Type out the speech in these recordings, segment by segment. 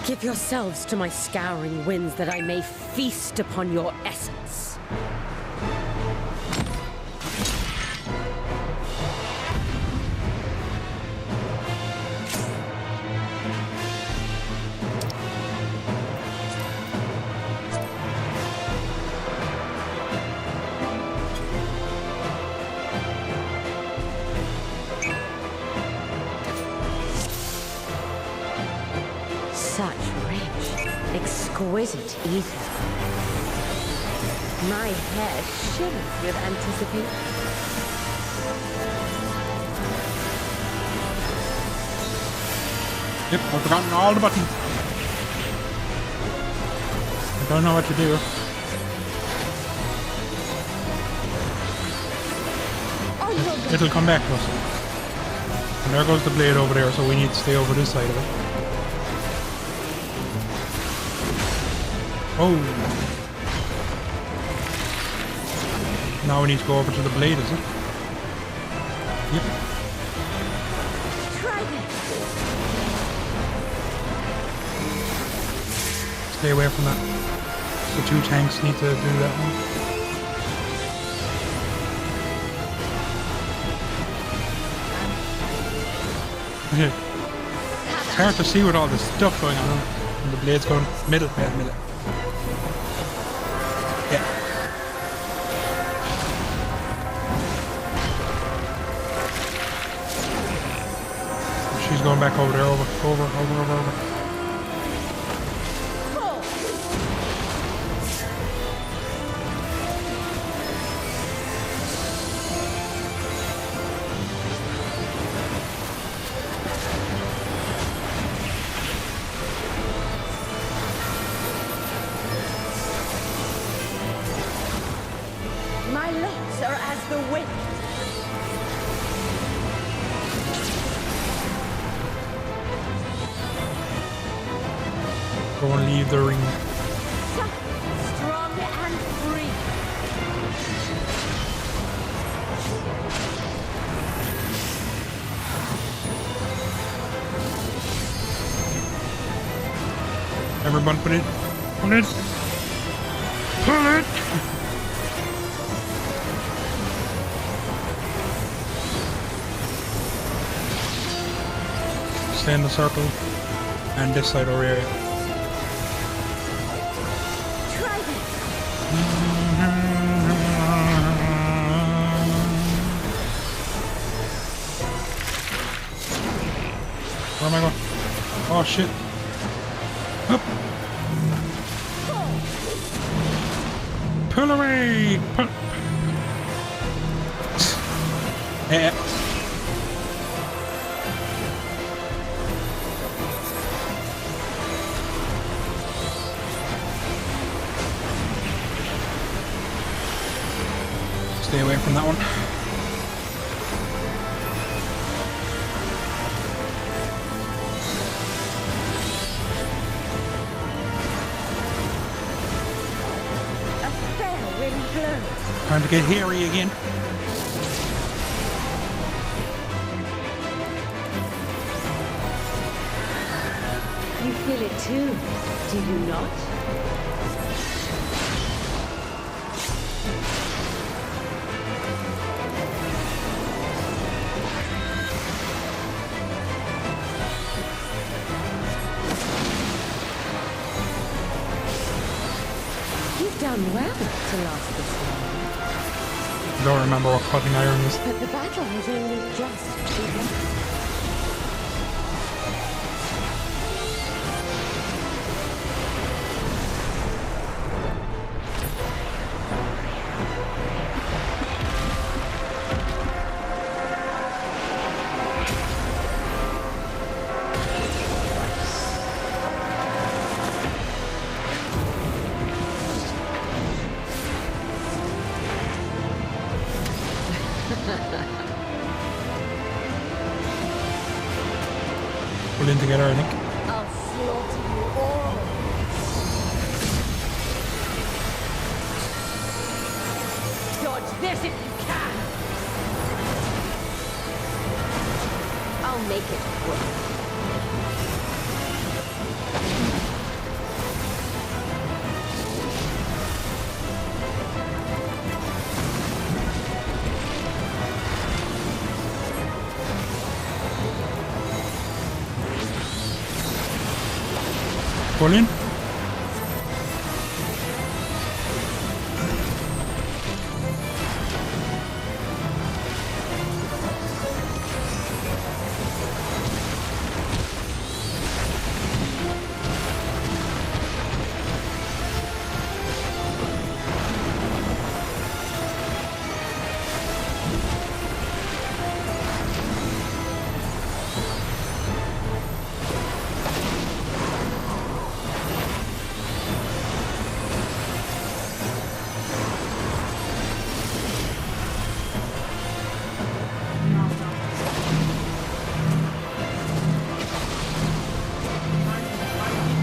Give yourselves to my scouring winds that I may feast upon your essence. Such rich, exquisite ether. My hair shivers with anticipation. Yep, I've forgotten all the buttons. I don't know what to do. It'll come back to us. And there goes the blade over there, so we need to stay over this side of it. Oh! Now we need to go over to the blade, is it? Yep. Try this. Stay away from that. The two tanks need to do that one. It's hard to see with all this stuff going on. And the blade's going middle. Yeah. She's going back over there, over. My lips are as the wind. Go and leave the ring. Strong and free. Everyone put it. Pull it. Pull it. Stay in the circle. And this side over here. Try this. Where am I going? Oh shit. Up. Pull away! Pull. Yeah. Stay away from that one. A fair wind blows. Time to get hairy again. You feel it too, do you not? You've done well to last this long. I don't remember what cutting iron is. But the battle has only just begun. Pull in together, I think. I'll slaughter you all. Dodge this if you can. I'll make it work. Pull in.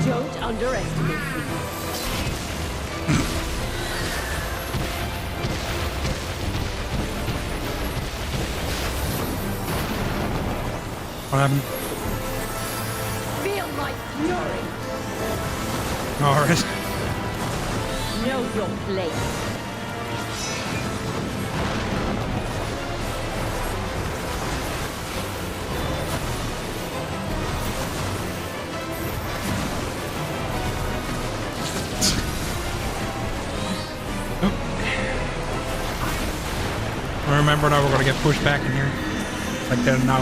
Don't underestimate me. What happened? Feel my fury. Alright. Know your place. Remember now we're gonna get pushed back in here. Like that now.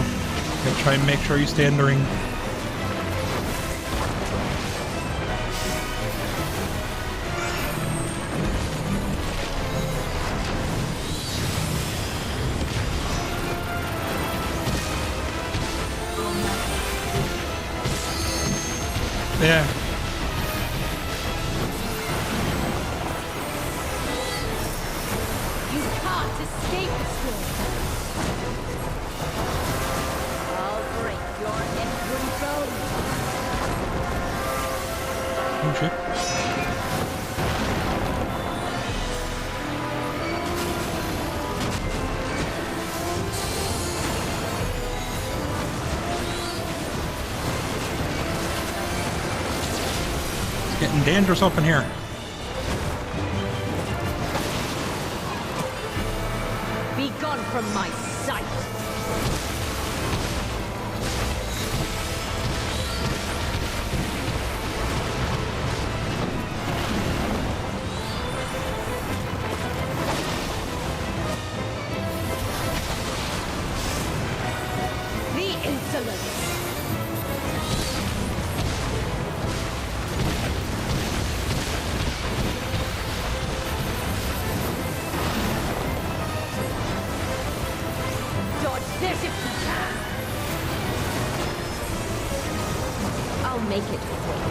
Okay, try and make sure you stay in the ring. Yeah. You can't escape still. I'll break your every bone. Oh shit. It's getting dangerous up in here. Be gone from my sight. The insolence. Dodge this if you can. I'll make it quick.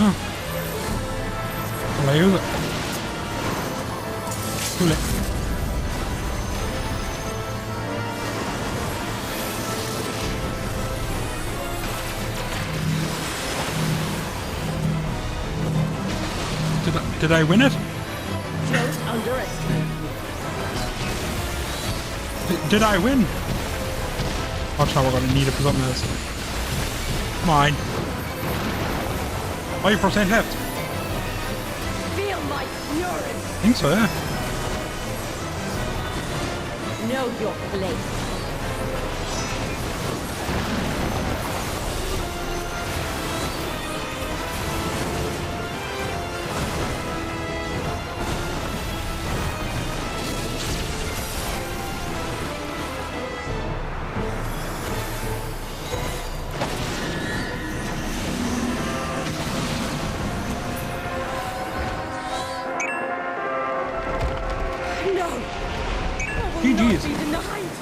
Oh. Will I use it? Too late. Did I win it? Don't underestimate me. Did I win? Watch how we're gonna need it for something else. Come on. 5% left. Feel my fury. I think so, yeah. Know your place. No! I will not GG's. be denied!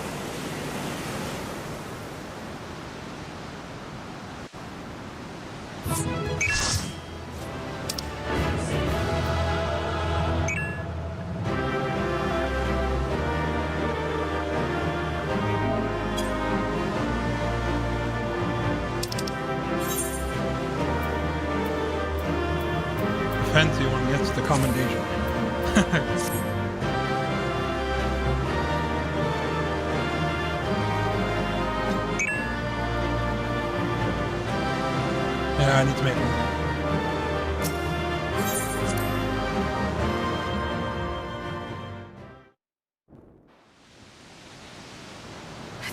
fancy one gets the commendation. Yeah, I need to make one.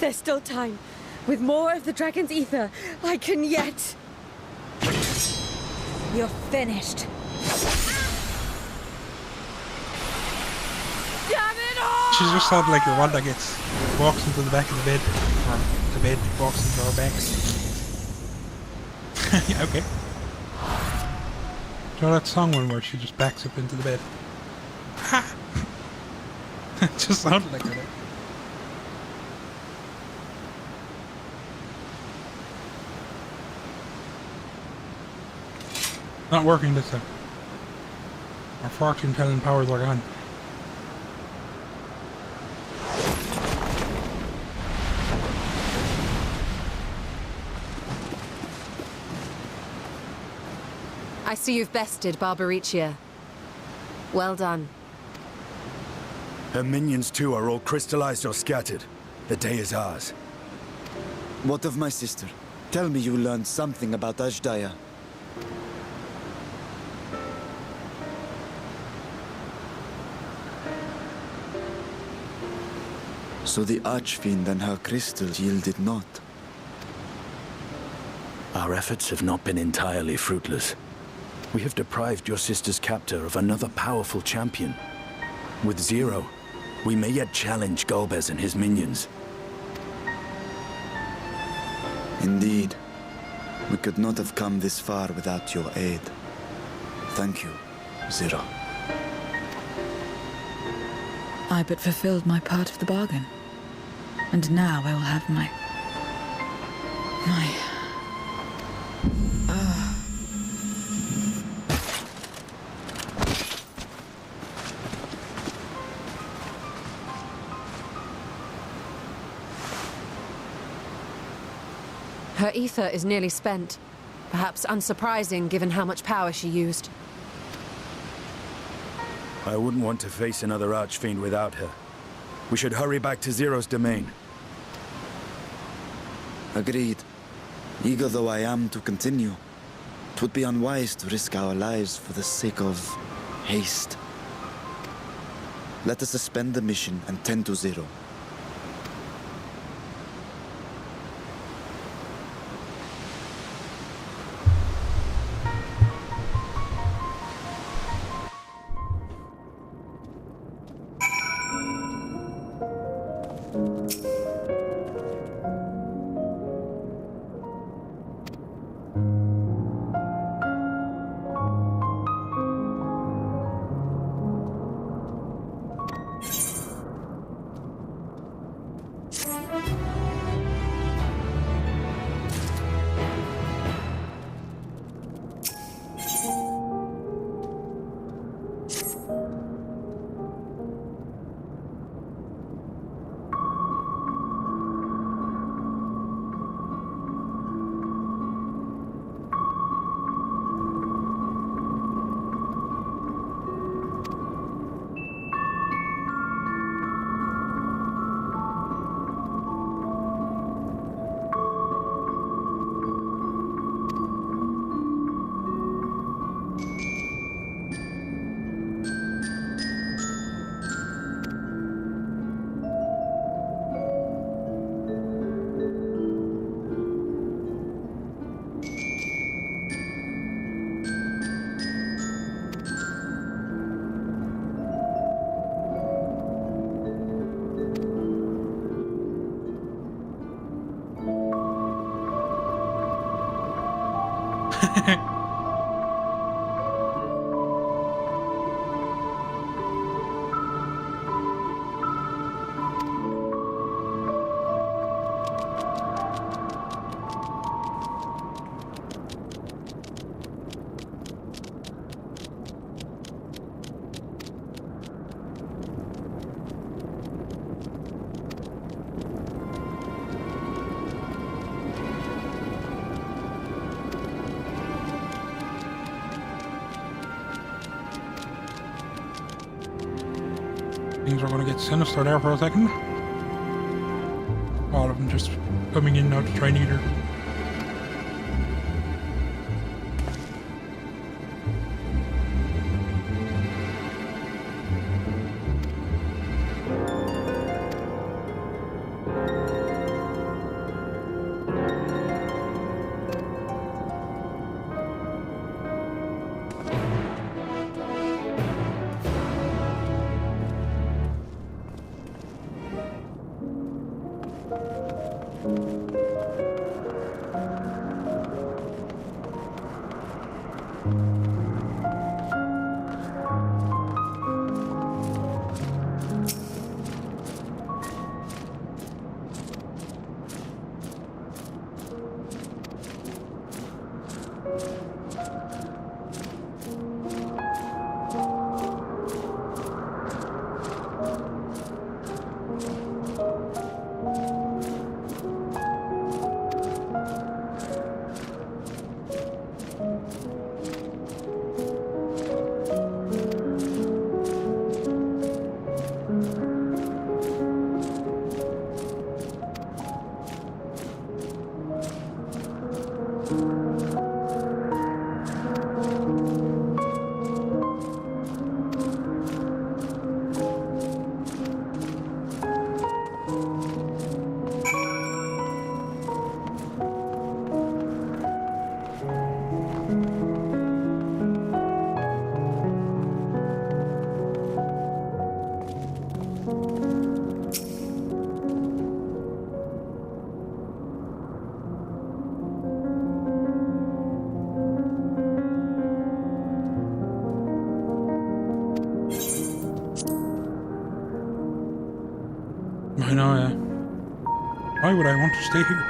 There's still time. With more of the dragon's ether, I can yet... You're finished. Damn it all! She's just sort of like the one that walks into the back of the bed, or the bed walks into our backs. Yeah, okay. Do you know that song one where she just backs up into the bed? Ha! It just sounded like that. Not working this time. Our fortune telling powers are gone. I see you've bested Barbaricia. Well done. Her minions too are all crystallized or scattered. The day is ours. What of my sister? Tell me you learned something about Ajdaya. So the Archfiend and her crystal yielded not. Our efforts have not been entirely fruitless. We have deprived your sister's captor of another powerful champion. With Zero, we may yet challenge Golbez and his minions. Indeed. We could not have come this far without your aid. Thank you, Zero. I but fulfilled my part of the bargain. And now I will have my... Her ether is nearly spent. Perhaps unsurprising given how much power she used. I wouldn't want to face another Archfiend without her. We should hurry back to Zero's domain. Agreed. Eager though I am to continue, it would be unwise to risk our lives for the sake of haste. Let us suspend the mission and tend to Zero. Things are going to get sinister there for a second. All of them just coming in now to try and eat her. I know, yeah. Why would I want to stay here?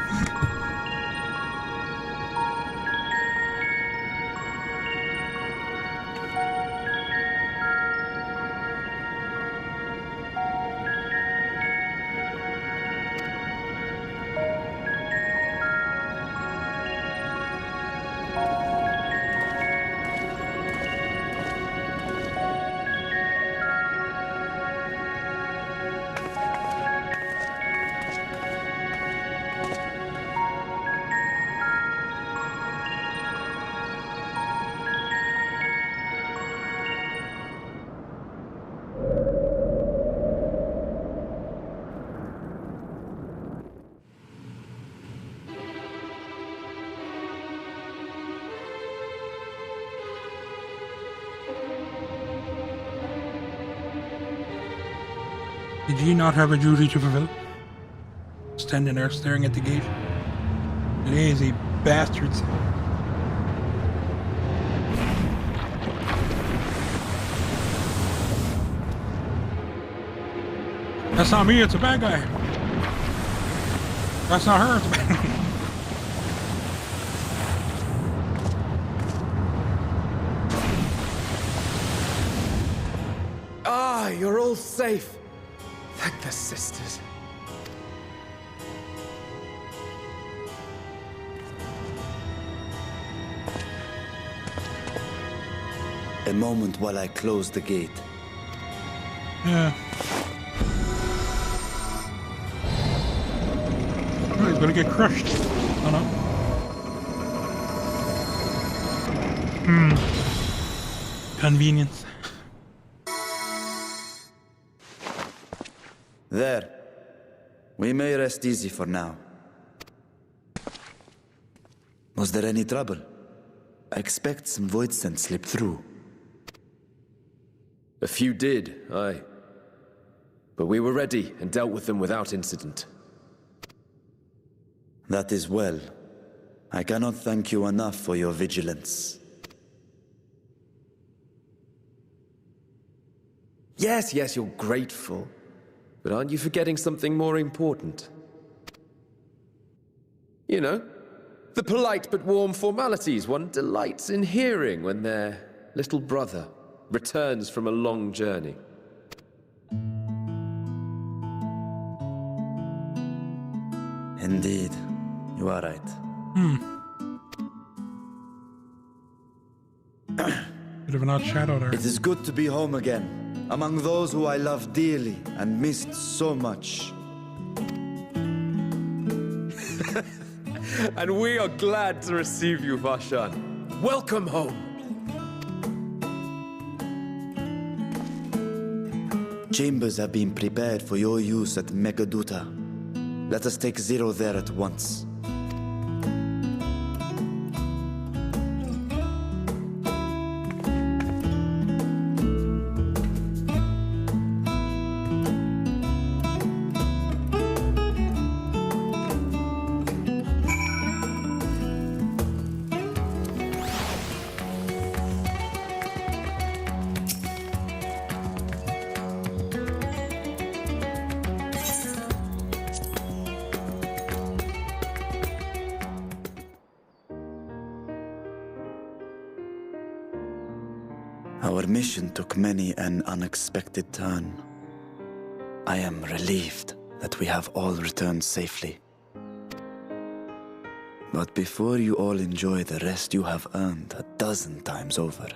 Did you not have a duty to fulfill? Standing there staring at the gate. Lazy bastards. That's not me, it's a bad guy. That's not her, it's a bad guy. Ah, you're all safe. Thank the sisters. A moment while I close the gate. Yeah. Oh, he's gonna get crushed. Oh no. Convenience. There. We may rest easy for now. Was there any trouble? I expect some void scent slipped through. A few did, aye. But we were ready and dealt with them without incident. That is well. I cannot thank you enough for your vigilance. Yes, you're grateful. But aren't you forgetting something more important? You know, the polite but warm formalities one delights in hearing when their little brother returns from a long journey. Indeed, you are right. Bit of an odd shadow there. It is good to be home again, among those who I love dearly and missed so much. And we are glad to receive you, Varshan. Welcome home. Chambers have been prepared for your use at Megaduta. Let us take Zero there at once. Our mission took many an unexpected turn. I am relieved that we have all returned safely. But before you all enjoy the rest you have earned a dozen times over,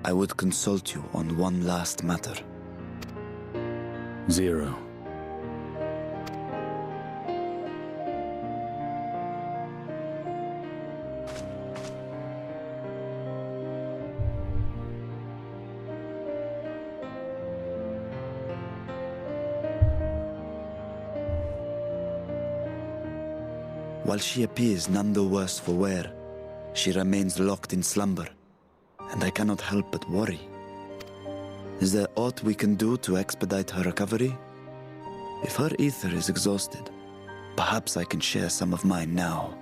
I would consult you on one last matter. Zero. While she appears none the worse for wear, she remains locked in slumber, and I cannot help but worry. Is there aught we can do to expedite her recovery? If her ether is exhausted, perhaps I can share some of mine now.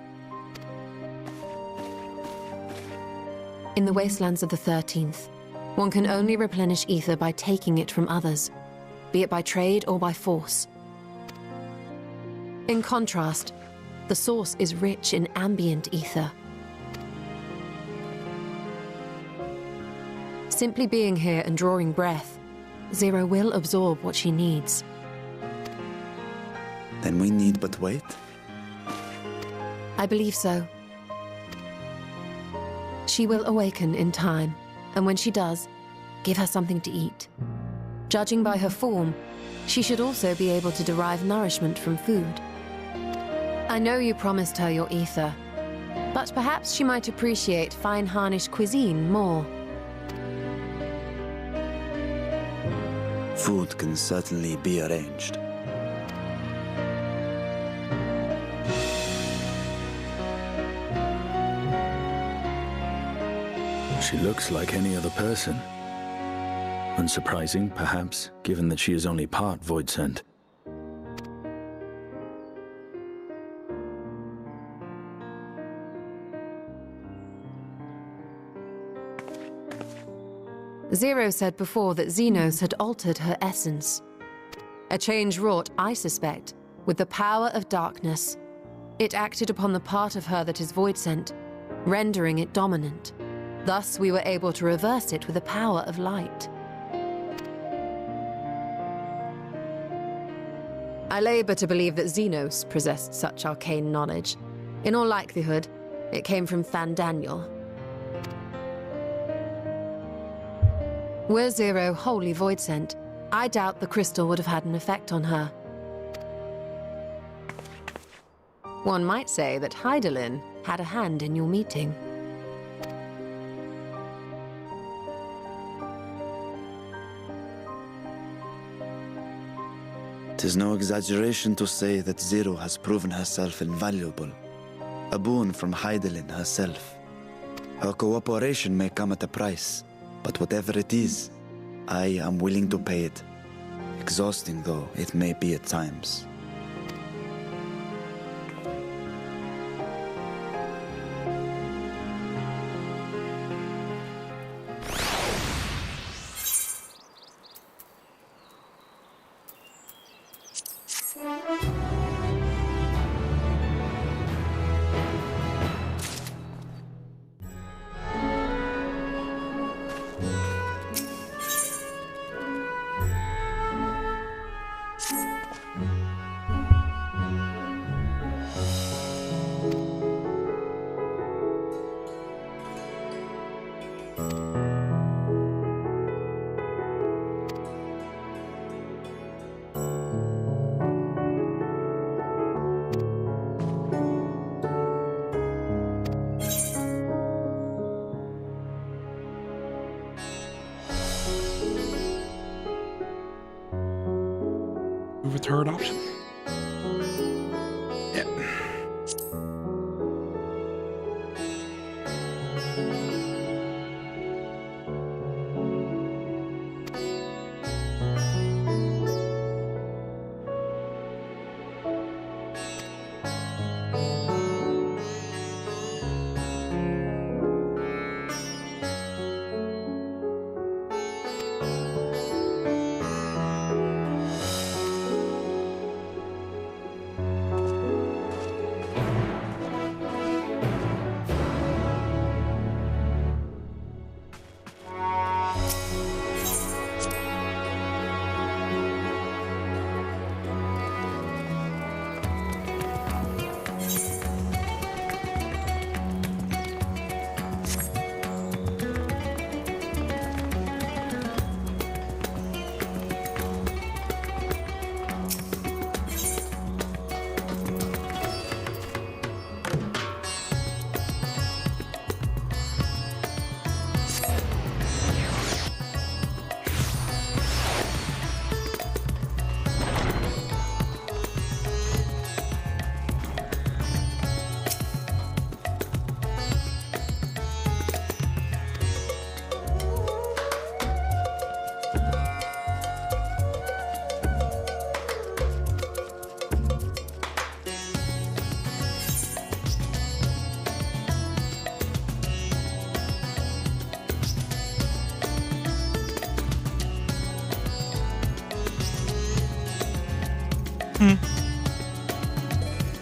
In the wastelands of the 13th, one can only replenish ether by taking it from others, be it by trade or by force. In contrast, the source is rich in ambient ether. Simply being here and drawing breath, Zero will absorb what she needs. Then we need but wait? I believe so. She will awaken in time, and when she does, give her something to eat. Judging by her form, she should also be able to derive nourishment from food. I know you promised her your ether, but perhaps she might appreciate fine harnish cuisine more. Food can certainly be arranged. She looks like any other person. Unsurprising, perhaps, given that she is only part void sent. Zero said before that Xenos had altered her essence. A change wrought, I suspect, with the power of darkness. It acted upon the part of her that is void-sent, rendering it dominant. Thus, we were able to reverse it with the power of light. I labor to believe that Xenos possessed such arcane knowledge. In all likelihood, it came from Fandaniel. Were Zero wholly void-sent, I doubt the crystal would have had an effect on her. One might say that Hydaelyn had a hand in your meeting. 'Tis no exaggeration to say that Zero has proven herself invaluable. A boon from Hydaelyn herself. Her cooperation may come at a price, but whatever it is, I am willing to pay it. Exhausting though it may be at times. third option. Yeah.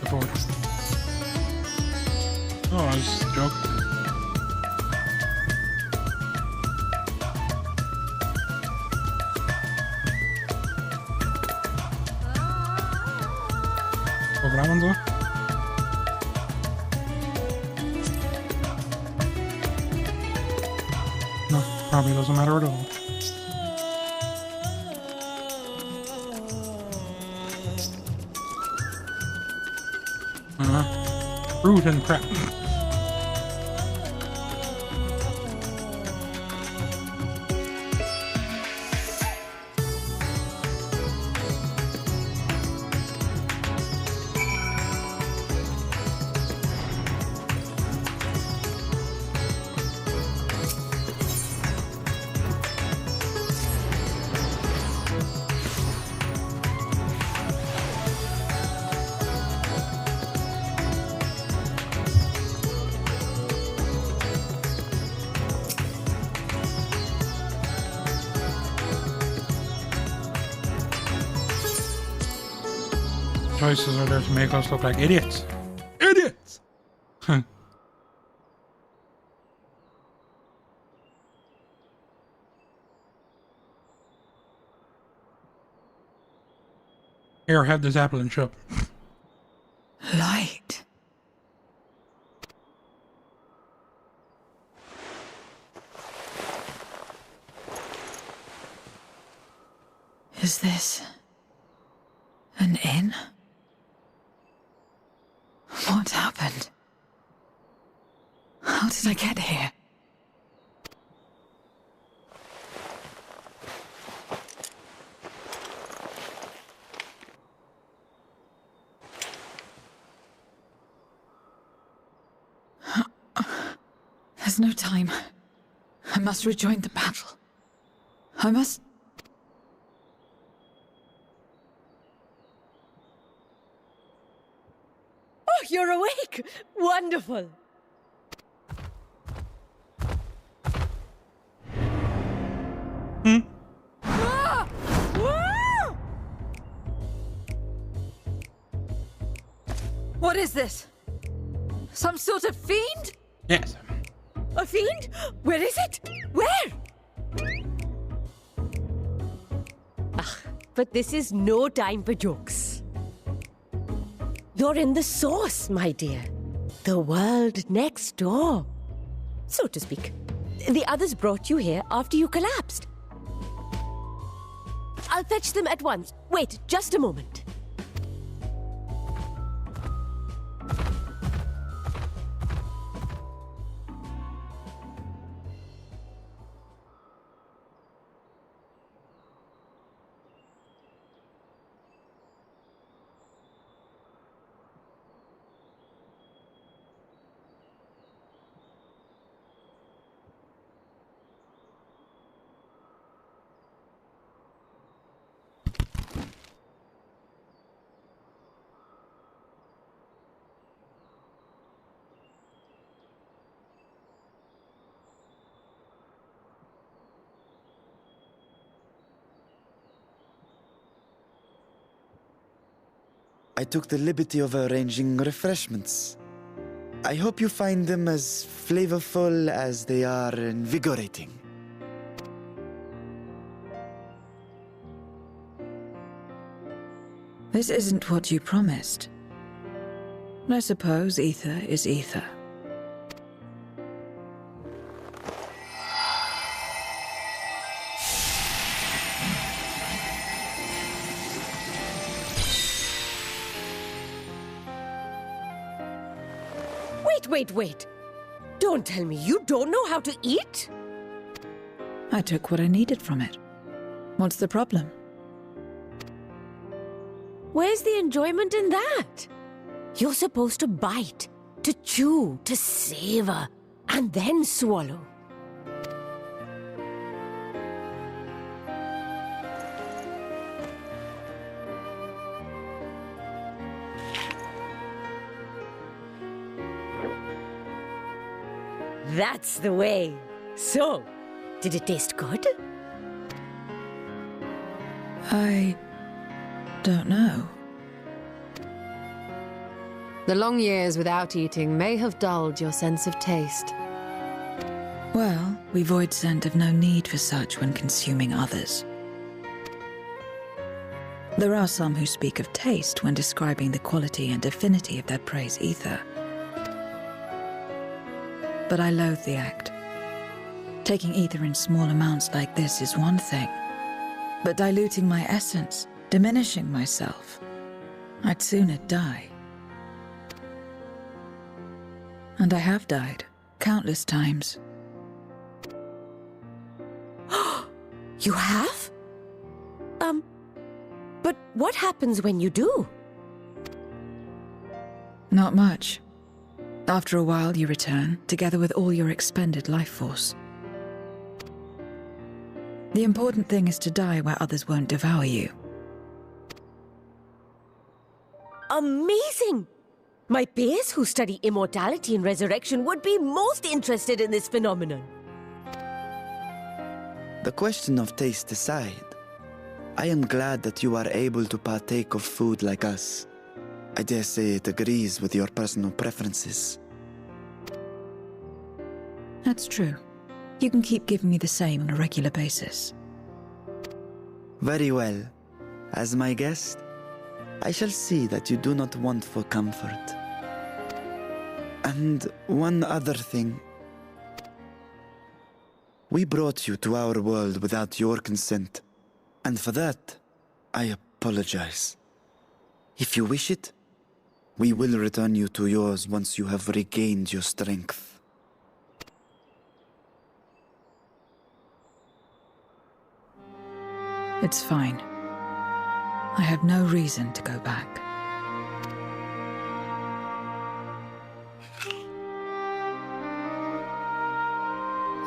Before. Oh, I was joking. Over that one though. No, probably doesn't matter at all. Fruit and prep. Choices are there to make us look like idiots. Idiots! Here, have this apple and chip. Light. Is this an inn? What happened? How did I get here? There's no time. I must rejoin the battle. I must... Oh, you're awake! Wonderful! Ah! Ah! What is this? Some sort of fiend? Yes. A fiend? Where is it? Where? But this is no time for jokes. You're in the source, my dear. The world next door, so to speak. The others brought you here after you collapsed. I'll fetch them at once. Wait, just a moment. I took the liberty of arranging refreshments. I hope you find them as flavorful as they are invigorating. This isn't what you promised. I suppose ether is ether. Wait. Don't tell me you don't know how to eat? I took what I needed from it. What's the problem? Where's the enjoyment in that? You're supposed to bite, to chew, to savor, and then swallow. That's the way. So, did it taste good? I don't know. The long years without eating may have dulled your sense of taste. Well, we void scent have no need for such when consuming others. There are some who speak of taste when describing the quality and affinity of their praise ether. But I loathe the act. Taking ether in small amounts like this is one thing, but diluting my essence, diminishing myself, I'd sooner die. And I have died, countless times. You have? But what happens when you do? Not much. After a while, you return, together with all your expended life force. The important thing is to die where others won't devour you. Amazing! My peers who study immortality and resurrection would be most interested in this phenomenon. The question of taste aside, I am glad that you are able to partake of food like us. I dare say it agrees with your personal preferences. That's true. You can keep giving me the same on a regular basis. Very well. As my guest, I shall see that you do not want for comfort. And one other thing. We brought you to our world without your consent, and for that, I apologize. If you wish it, we will return you to yours once you have regained your strength. It's fine. I have no reason to go back.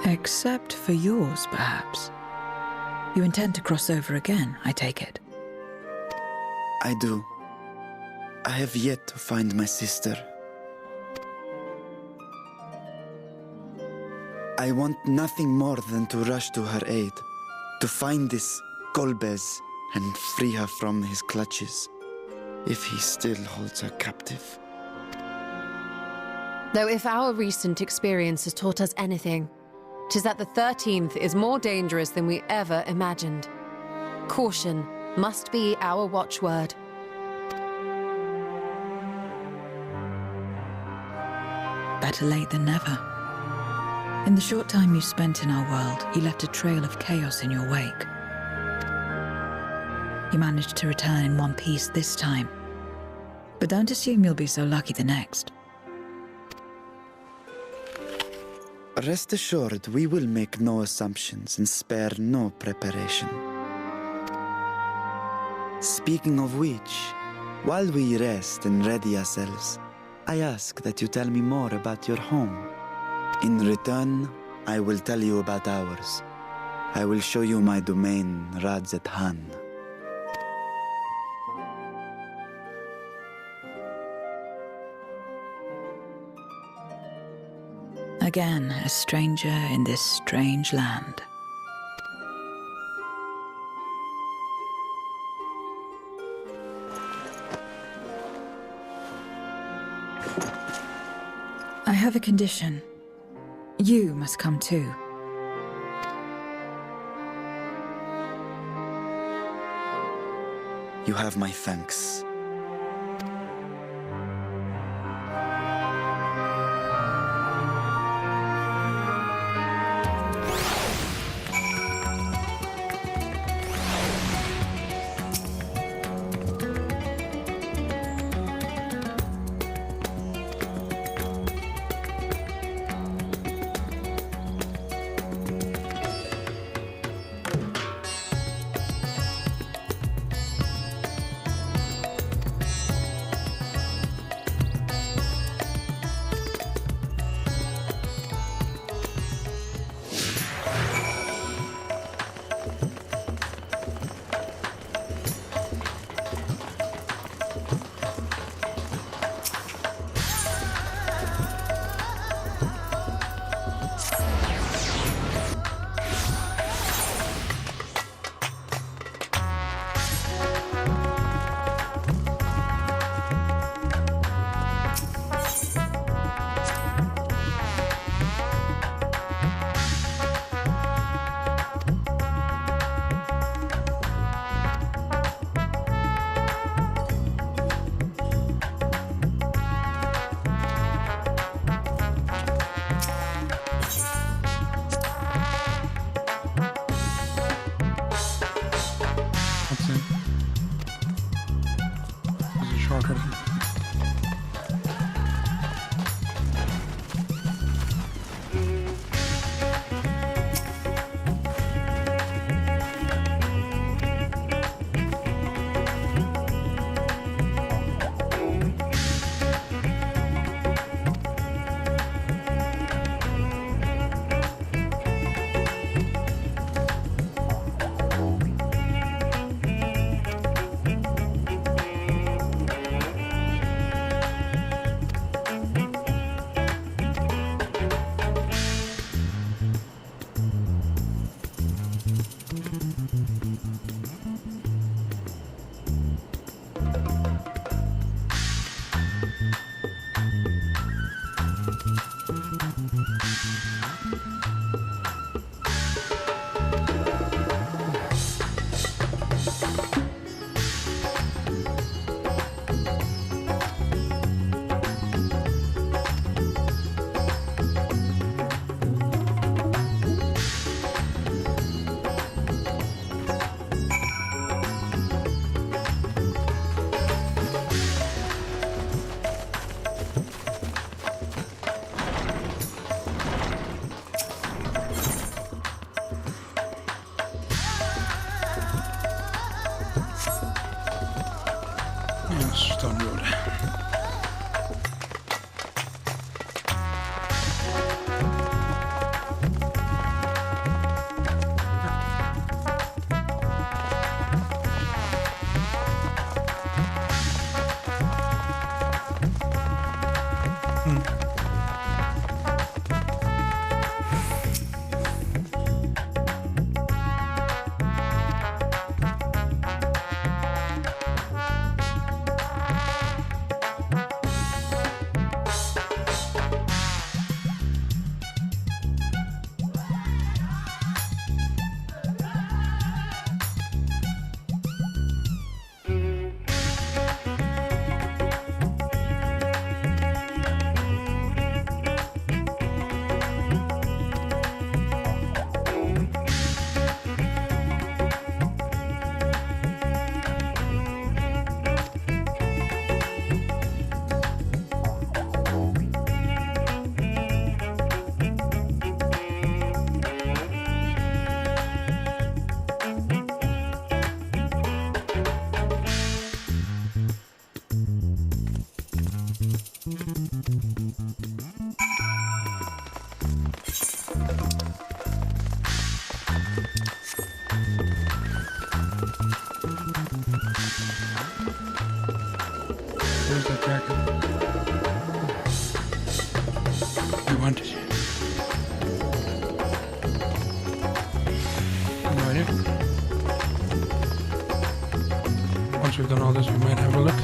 Except for yours, perhaps. You intend to cross over again, I take it. I do. I have yet to find my sister. I want nothing more than to rush to her aid, to find this Golbez and free her from his clutches, if he still holds her captive. Though if our recent experience has taught us anything, 'tis that the 13th is more dangerous than we ever imagined. Caution must be our watchword. Better late than never. In the short time you spent in our world, you left a trail of chaos in your wake. You managed to return in one piece this time, but don't assume you'll be so lucky the next. Rest assured, we will make no assumptions and spare no preparation. Speaking of which, while we rest and ready ourselves, I ask that you tell me more about your home. In return, I will tell you about ours. I will show you my domain, Radzet Han. Again, a stranger in this strange land. have a condition. You must come too. You have my thanks. Stone Road. Where's that jacket? I want it. No idea. Once we've done all this, we might have a look.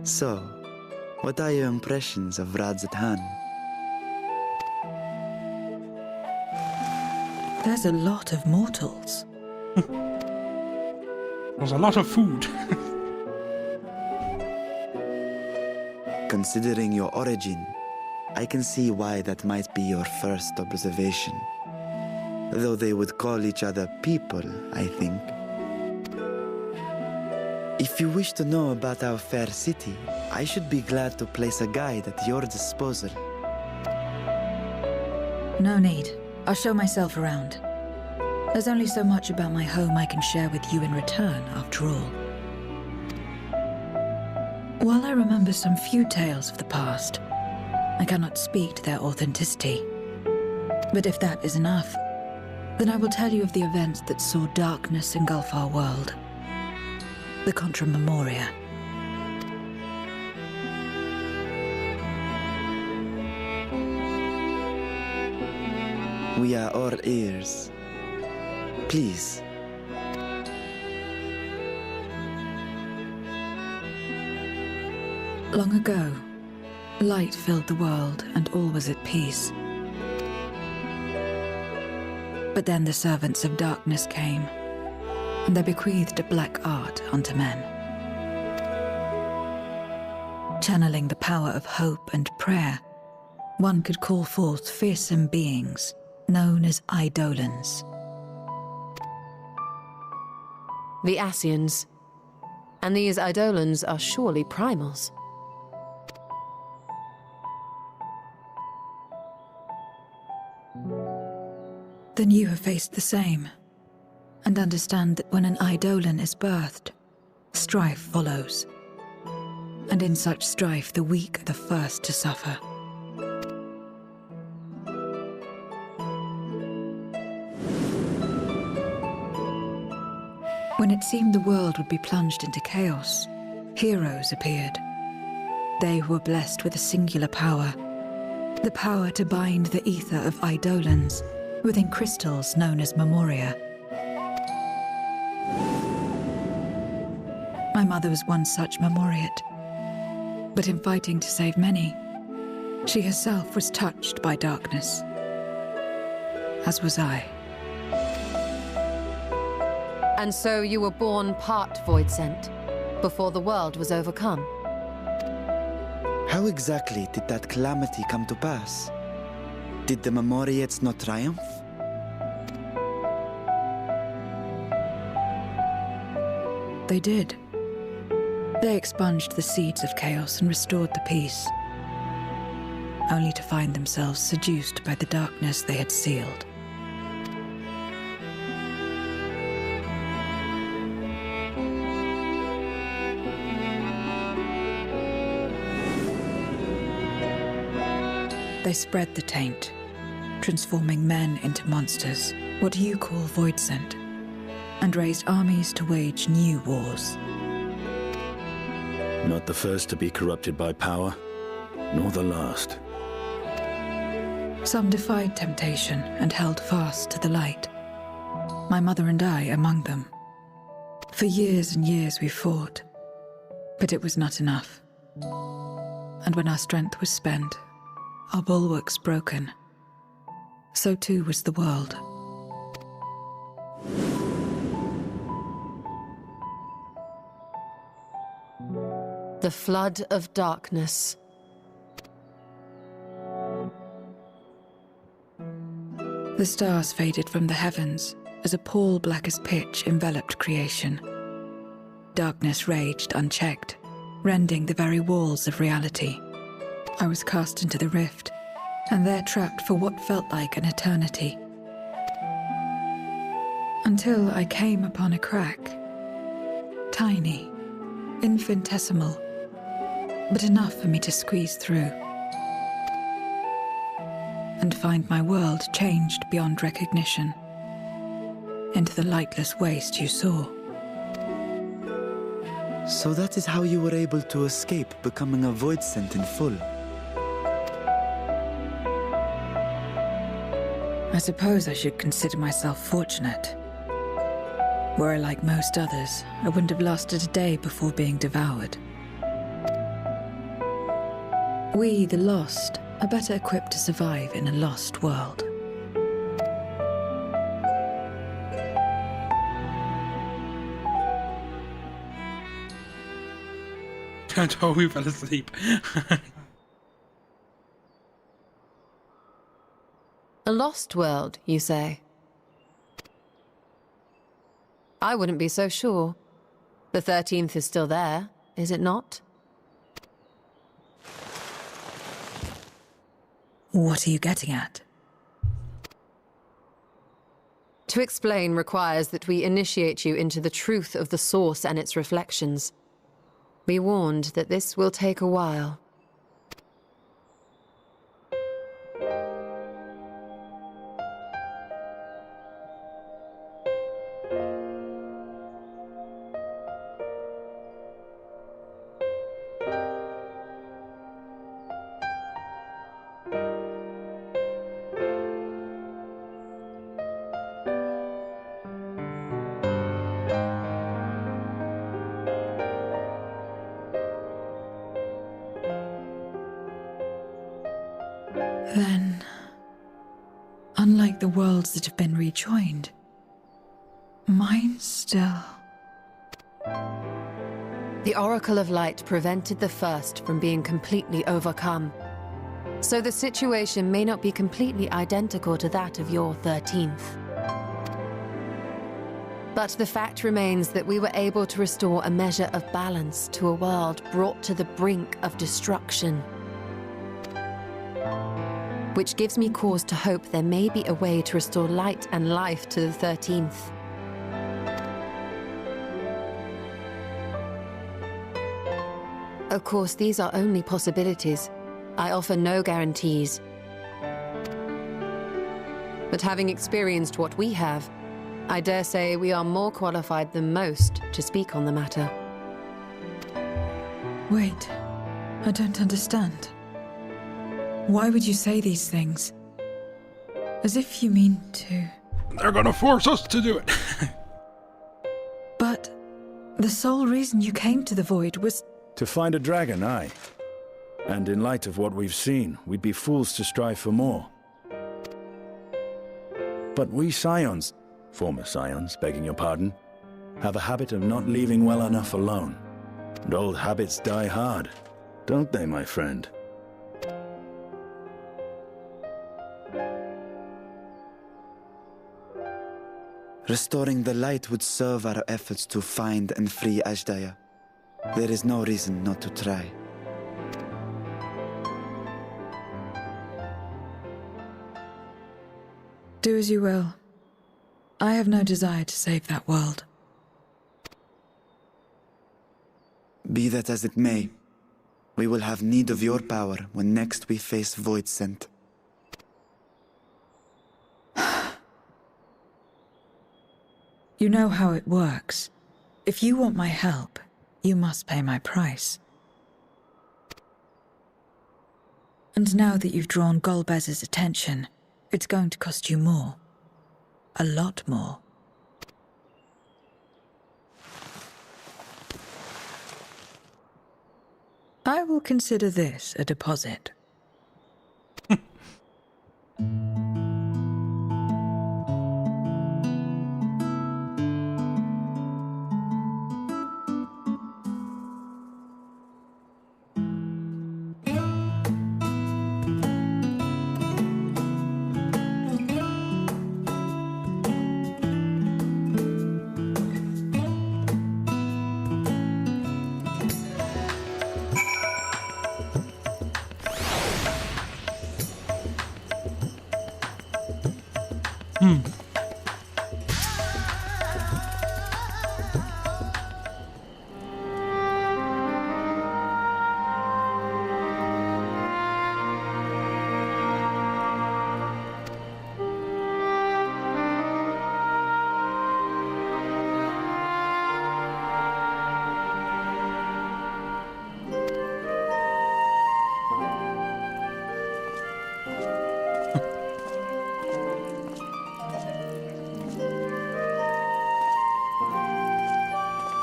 So, what are your impressions of Radzatan? There's a lot of mortals. There's a lot of food. Considering your origin, I can see why that might be your first observation. Though they would call each other people, I think. If you wish to know about our fair city, I should be glad to place a guide at your disposal. No need. I'll show myself around. There's only so much about my home I can share with you in return, after all. While I remember some few tales of the past, I cannot speak to their authenticity. But if that is enough, then I will tell you of the events that saw darkness engulf our world. The Contra Memoria. We are all ears. Please. Long ago, light filled the world and all was at peace. But then the servants of darkness came, and they bequeathed a black art unto men. Channeling the power of hope and prayer, one could call forth fearsome beings known as Eidolons. The Ascians. And these Eidolons are surely primals. Then you have faced the same, and understand that when an Eidolon is birthed, strife follows. And in such strife, the weak are the first to suffer. When it seemed the world would be plunged into chaos, heroes appeared. They who were blessed with a singular power, the power to bind the ether of Eidolons within crystals known as Memoria. My mother was one such Memoriate, but in fighting to save many, she herself was touched by darkness, as was I. And so you were born part Void Sent, before the world was overcome. How exactly did that calamity come to pass? Did the Memoriates not triumph? They did. They expunged the seeds of chaos and restored the peace, only to find themselves seduced by the darkness they had sealed. They spread the taint, transforming men into monsters, what you call Void Sent, and raised armies to wage new wars. Not the first to be corrupted by power, nor the last. Some defied temptation and held fast to the light. My mother and I among them. For years and years we fought, but it was not enough. And when our strength was spent, our bulwarks broken, so too was the world. The flood of darkness. The stars faded from the heavens as a pall black as pitch enveloped creation. Darkness raged unchecked, rending the very walls of reality. I was cast into the rift, and there trapped for what felt like an eternity. Until I came upon a crack. Tiny, infinitesimal, but enough for me to squeeze through. And find my world changed beyond recognition, into the lightless waste you saw. So that is how you were able to escape becoming a Void Sent in full. I suppose I should consider myself fortunate. Were I like most others, I wouldn't have lasted a day before being devoured. We, the lost, are better equipped to survive in a lost world. I totally fell asleep. A lost world, you say? I wouldn't be so sure. The 13th is still there, is it not? What are you getting at? To explain requires that we initiate you into the truth of the source and its reflections. Be warned that this will take a while. Then, unlike the worlds that have been rejoined, mine still... The Oracle of Light prevented the first from being completely overcome. So the situation may not be completely identical to that of your 13th. But the fact remains that we were able to restore a measure of balance to a world brought to the brink of destruction. Which gives me cause to hope there may be a way to restore light and life to the 13th. Of course, these are only possibilities. I offer no guarantees. But having experienced what we have, I dare say we are more qualified than most to speak on the matter. Wait, I don't understand. Why would you say these things? As if you mean to... They're gonna force us to do it. But the sole reason you came to the Void was... To find a dragon, aye. And in light of what we've seen, we'd be fools to strive for more. But we Scions, former Scions, begging your pardon, have a habit of not leaving well enough alone. And old habits die hard, don't they, my friend? Restoring the light would serve our efforts to find and free Ashdaya. There is no reason not to try. Do as you will. I have no desire to save that world. Be that as it may, we will have need of your power when next we face Voidsent. You know how it works. If you want my help, you must pay my price. And now that you've drawn Golbez's attention, it's going to cost you more. A lot more. I will consider this a deposit.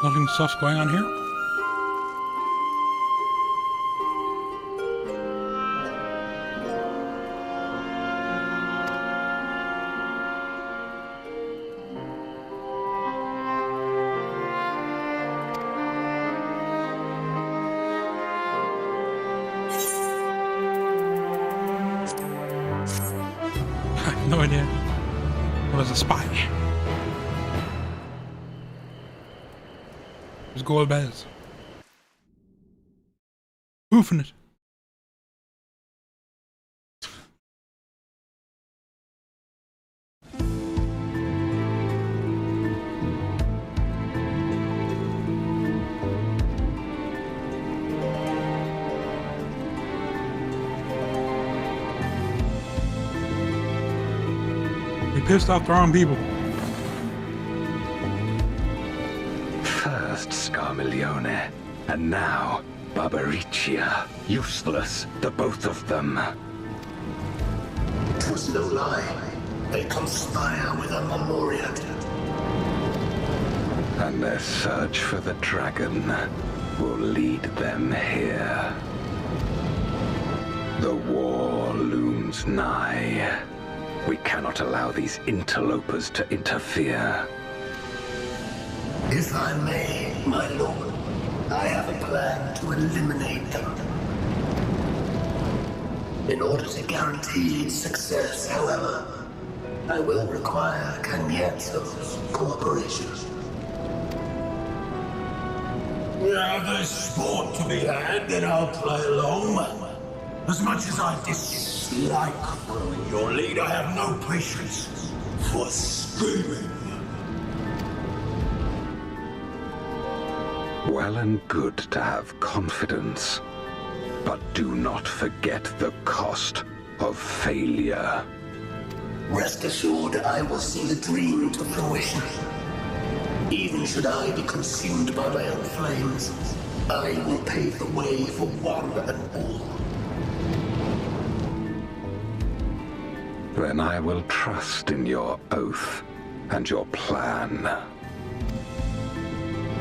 Nothing sus going on here? No idea. What is a spy? There's gold bells. Hoofing it. We pissed off the wrong people. First Scarmiglione, and now Barbariccia. Useless, the both of them. It was no lie. They conspire with a Memoriat. And their search for the dragon will lead them here. The war looms nigh. We cannot allow these interlopers to interfere. If I may, my lord, I have a plan to eliminate them. In order to guarantee its success, however, I will require Cagnazzo's cooperation. Now there's sport to be had, then I'll play along. As much as I dislike following your lead, I have no patience for screaming. Well and good to have confidence, but do not forget the cost of failure. Rest assured, I will see the dream to fruition. Even should I be consumed by my own flames, I will pave the way for one and all. Then I will trust in your oath and your plan.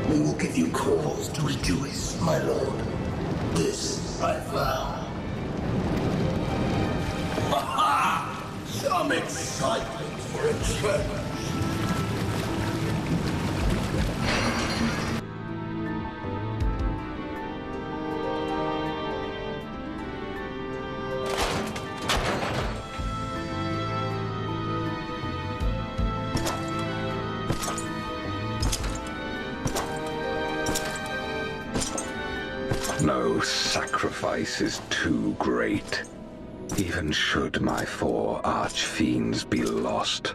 We will give you cause to rejoice, my lord. This I vow. Aha! Some excitement for a change. No sacrifice is too great. Even should my 4 archfiends be lost,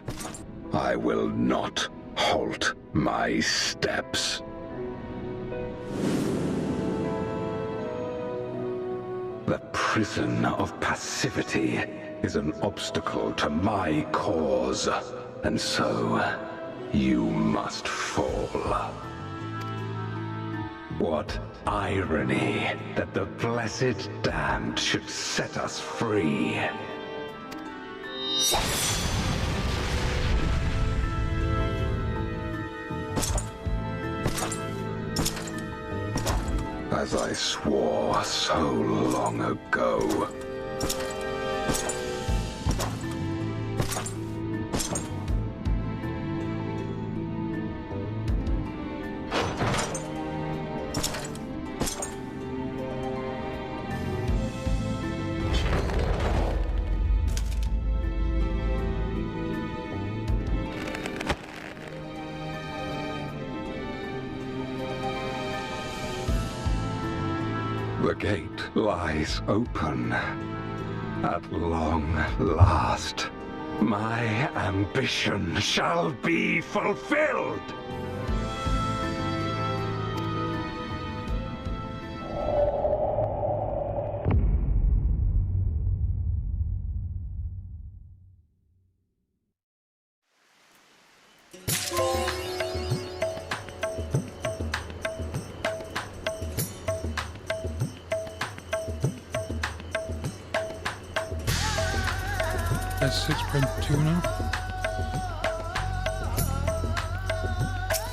I will not halt my steps. The prison of passivity is an obstacle to my cause, and so you must fall. What irony that the blessed damned should set us free. As I swore so long ago. The gate lies open. At long last, my ambition shall be fulfilled! That's 6.2 now.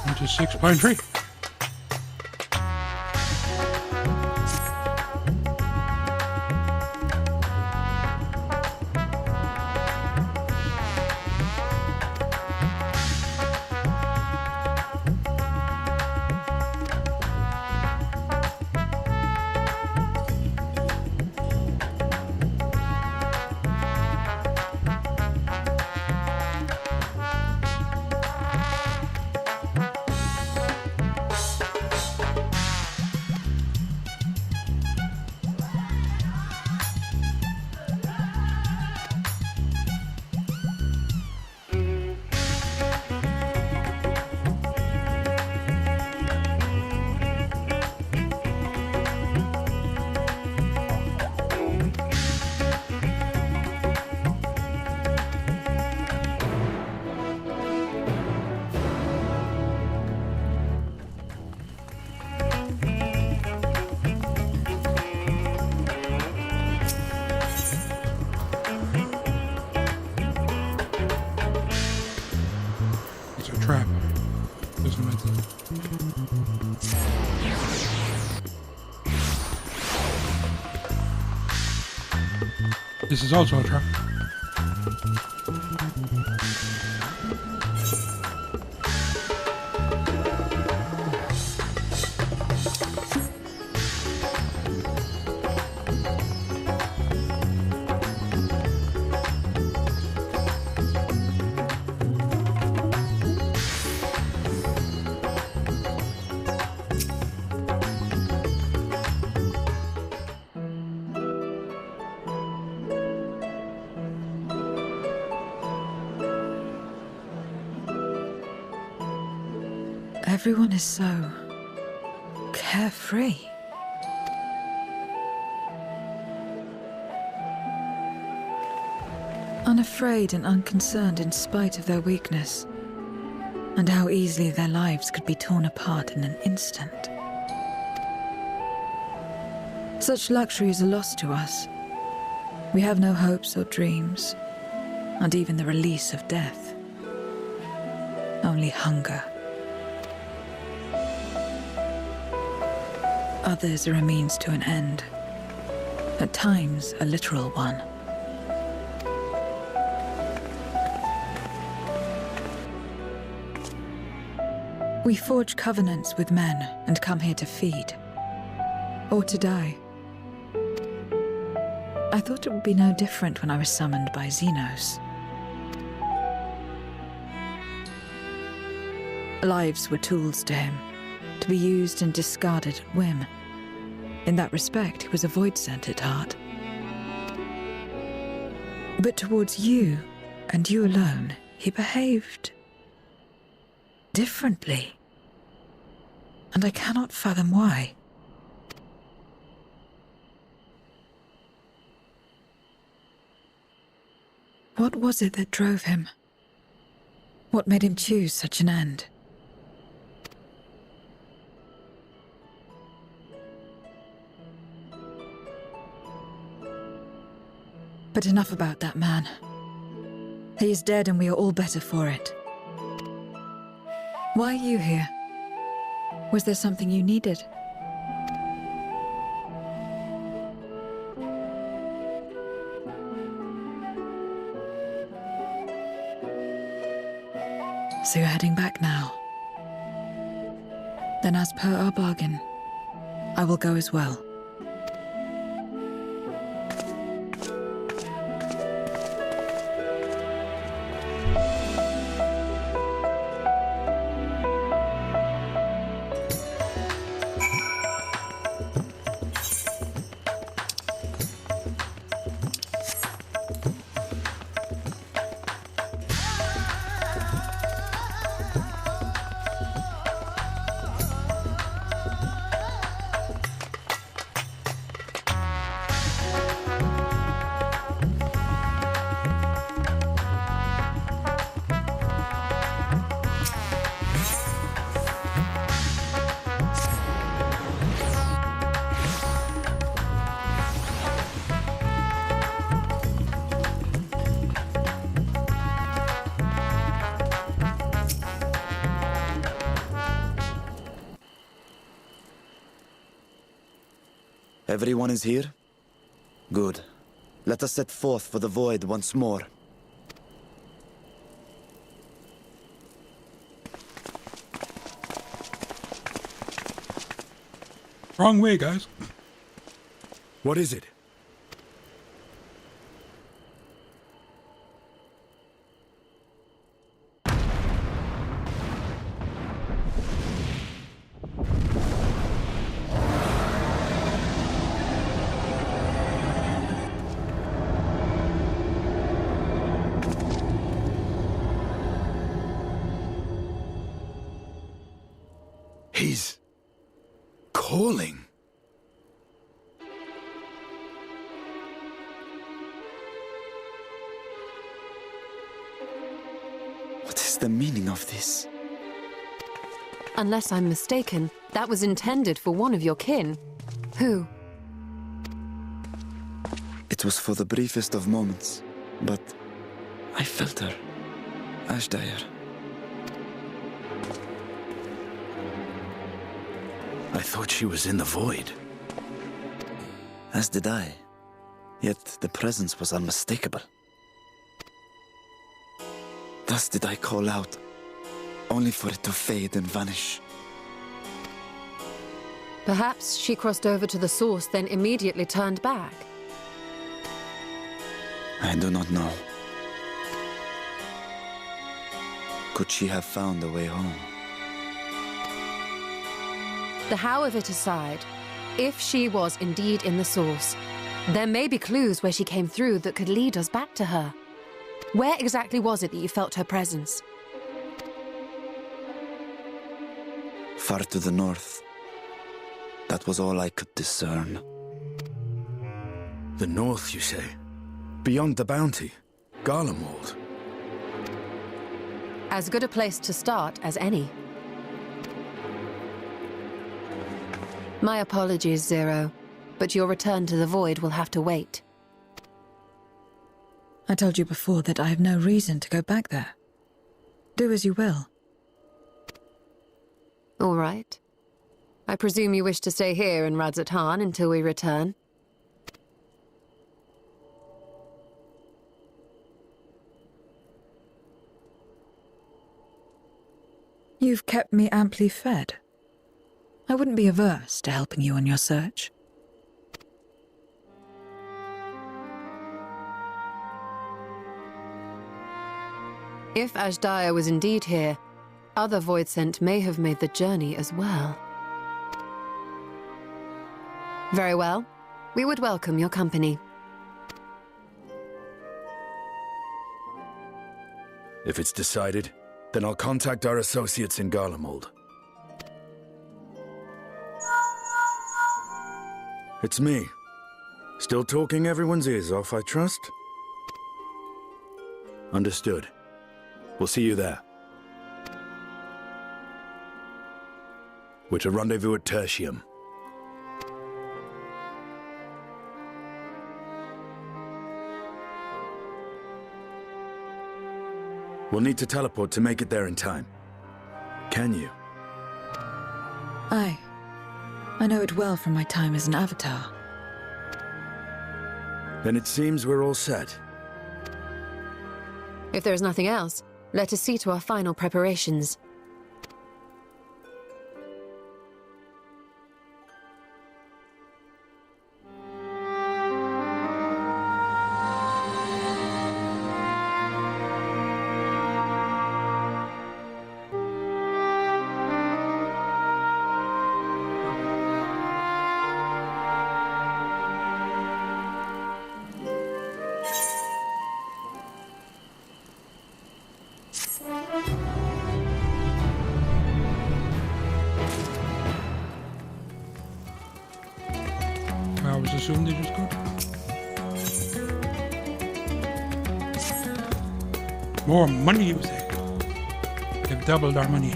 Into 6.3. This is also a trap. Everyone is so carefree. Unafraid and unconcerned in spite of their weakness, and how easily their lives could be torn apart in an instant. Such luxury is a loss to us. We have no hopes or dreams, and even the release of death. Only hunger. Others are a means to an end, at times a literal one. We forge covenants with men and come here to feed, or to die. I thought it would be no different when I was summoned by Xenos. Lives were tools to him, to be used and discarded at whim. In that respect, he was a void-sent at heart. But towards you, and you alone, he behaved differently. And I cannot fathom why. What was it that drove him? What made him choose such an end? But enough about that man. He is dead and we are all better for it. Why are you here? Was there something you needed? So you're heading back now? Then as per our bargain, I will go as well. Everyone is here? Good. Let us set forth for the void once more. Wrong way, guys. What is it? He's calling. What is the meaning of this? Unless I'm mistaken, that was intended for one of your kin. Who? It was for the briefest of moments, but I felt her. Ashdire. I thought she was in the void. As did I. Yet the presence was unmistakable. Thus did I call out, only for it to fade and vanish. Perhaps she crossed over to the source, then immediately turned back. I do not know. Could she have found a way home? The how of it aside, if she was indeed in the source, there may be clues where she came through that could lead us back to her. Where exactly was it that you felt her presence? Far to the north. That was all I could discern. The north, you say? Beyond the bounty? Garlemald? As good a place to start as any. My apologies, Zero, but your return to the Void will have to wait. I told you before that I have no reason to go back there. Do as you will. All right. I presume you wish to stay here in Radzatan until we return? You've kept me amply fed. I wouldn't be averse to helping you on your search. If Ashdaya was indeed here, other Voidsent may have made the journey as well. Very well. We would welcome your company. If it's decided, then I'll contact our associates in Garlemald. It's me. Still talking everyone's ears off, I trust? Understood. We'll see you there. We're to rendezvous at Tertium. We'll need to teleport to make it there in time. Can you? Aye. I know it well from my time as an avatar. Then it seems we're all set. If there is nothing else, let us see to our final preparations. I always assumed they just go. More money, you say? They've doubled our money.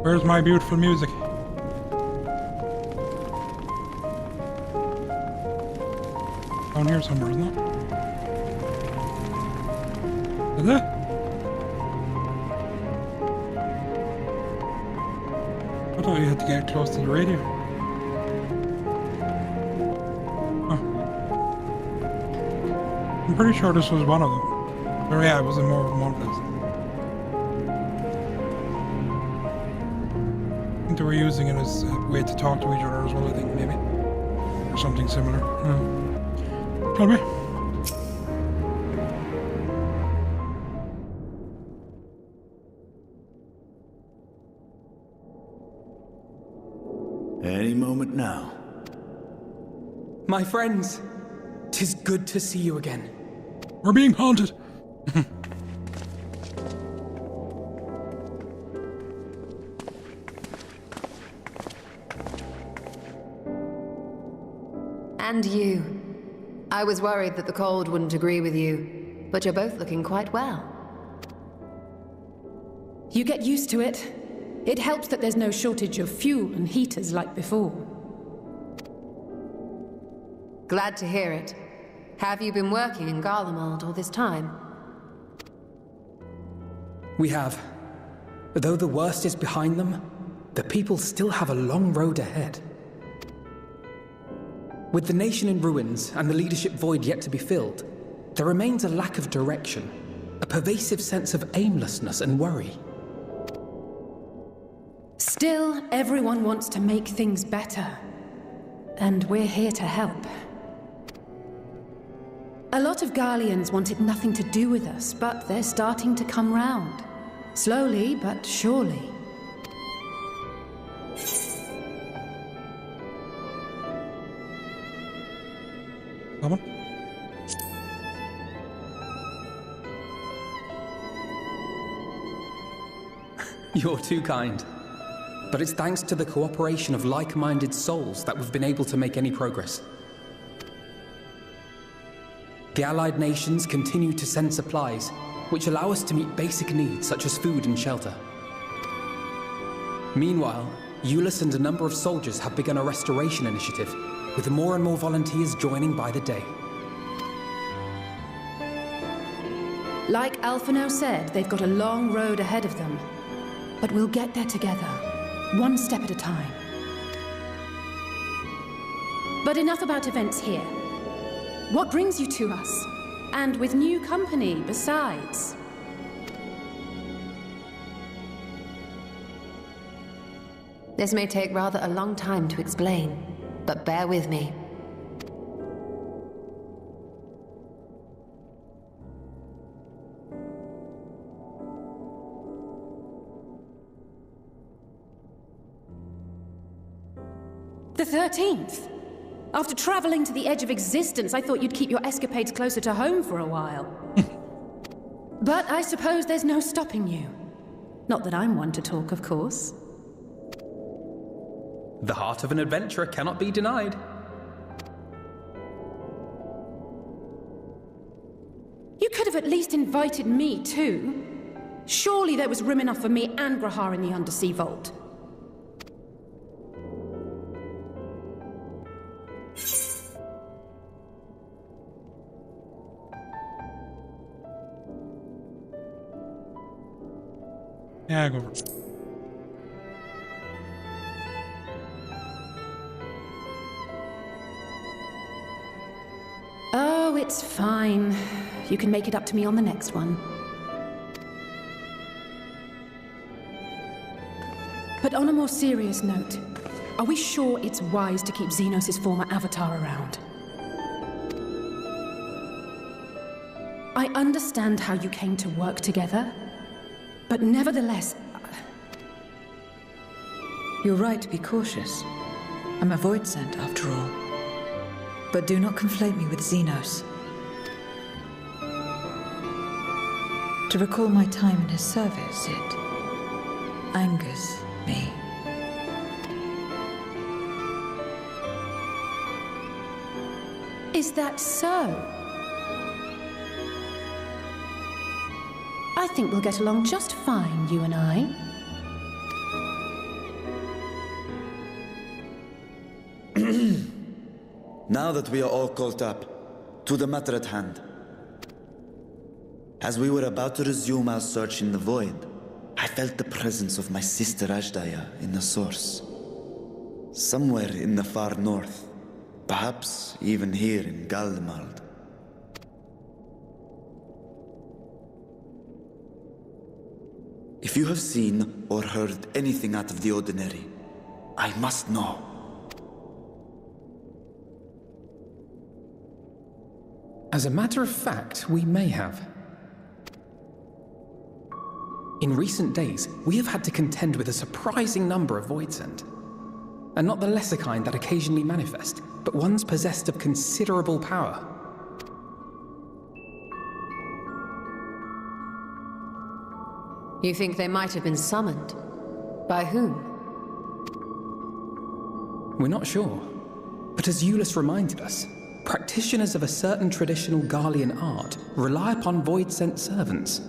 Where's my beautiful music? Down here somewhere, isn't it? Is it? I thought you had to get close to the radio. Huh. I'm pretty sure this was one of them. Or yeah, it was in more than one place. I think they were using it as a way to talk to each other as well, I think, maybe. Or something similar. Tell me. Any moment now. My friends, 'tis good to see you again. We're being haunted. And you. I was worried that the cold wouldn't agree with you, but you're both looking quite well. You get used to it. It helps that there's no shortage of fuel and heaters like before. Glad to hear it. Have you been working in Garlemald all this time? We have. Though the worst is behind them, the people still have a long road ahead. With the nation in ruins and the leadership void yet to be filled, there remains a lack of direction, a pervasive sense of aimlessness and worry. Still, everyone wants to make things better. And we're here to help. A lot of Garleans wanted nothing to do with us, but they're starting to come round. Slowly, but surely. Come on. You're too kind. But it's thanks to the cooperation of like-minded souls that we've been able to make any progress. The Allied nations continue to send supplies, which allow us to meet basic needs such as food and shelter. Meanwhile, Euless and a number of soldiers have begun a restoration initiative, with more and more volunteers joining by the day. Like Alphino said, they've got a long road ahead of them. But we'll get there together, one step at a time. But enough about events here. What brings you to us? And with new company, besides. This may take rather a long time to explain, but bear with me. The 13th? After traveling to the edge of existence, I thought you'd keep your escapades closer to home for a while. But I suppose there's no stopping you. Not that I'm one to talk, of course. The heart of an adventurer cannot be denied. You could have at least invited me, too. Surely there was room enough for me and Grahar in the Undersea Vault. Yeah, go for it. Oh, it's fine. You can make it up to me on the next one. But on a more serious note, are we sure it's wise to keep Xenos' former avatar around? I understand how you came to work together, but nevertheless... You're right to be cautious. I'm a void sent, after all. But do not conflate me with Xenos. To recall my time in his service, it angers me. Is that so? I think we'll get along just fine, you and I. Now that we are all caught up, to the matter at hand. As we were about to resume our search in the void, I felt the presence of my sister Ajdaya in the source. Somewhere in the far north, perhaps even here in Garlemald. If you have seen or heard anything out of the ordinary, I must know. As a matter of fact, we may have. In recent days, we have had to contend with a surprising number of Voidsent. And not the lesser kind that occasionally manifest, but ones possessed of considerable power. You think they might have been summoned? By whom? We're not sure. But as Euless reminded us, practitioners of a certain traditional Garlean art rely upon void-sent servants.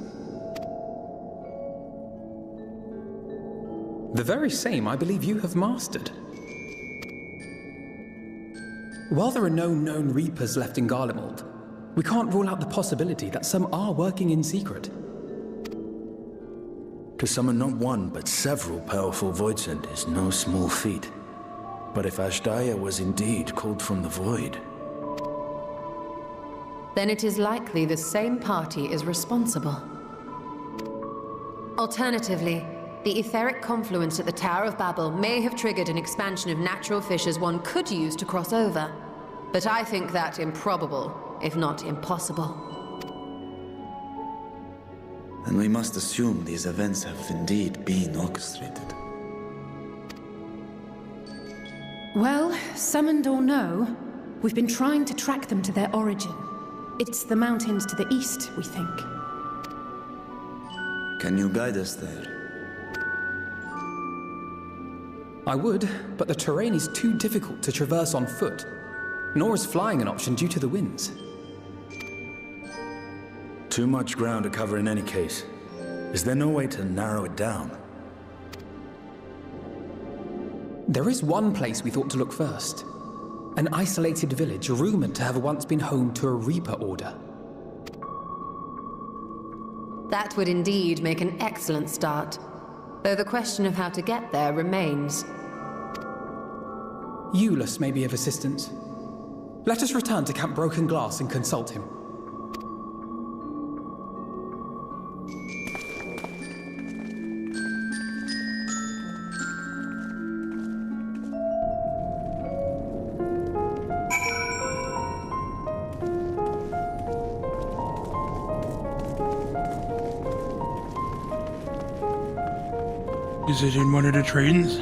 The very same I believe you have mastered. While there are no known Reapers left in Garlemald, we can't rule out the possibility that some are working in secret. To summon not one, but several powerful Voidsent is no small feat. But if Ashdaya was indeed called from the void... Then it is likely the same party is responsible. Alternatively, the etheric confluence at the Tower of Babel may have triggered an expansion of natural fissures one could use to cross over. But I think that improbable, if not impossible. Then we must assume these events have indeed been orchestrated. Well, summoned or no, we've been trying to track them to their origin. It's the mountains to the east, we think. Can you guide us there? I would, but the terrain is too difficult to traverse on foot. Nor is flying an option due to the winds. Too much ground to cover in any case. Is there no way to narrow it down? There is one place we thought to look first. An isolated village rumored to have once been home to a Reaper order. That would indeed make an excellent start, though the question of how to get there remains. Eulus may be of assistance. Let us return to Camp Broken Glass and consult him. Is it in one of the trains?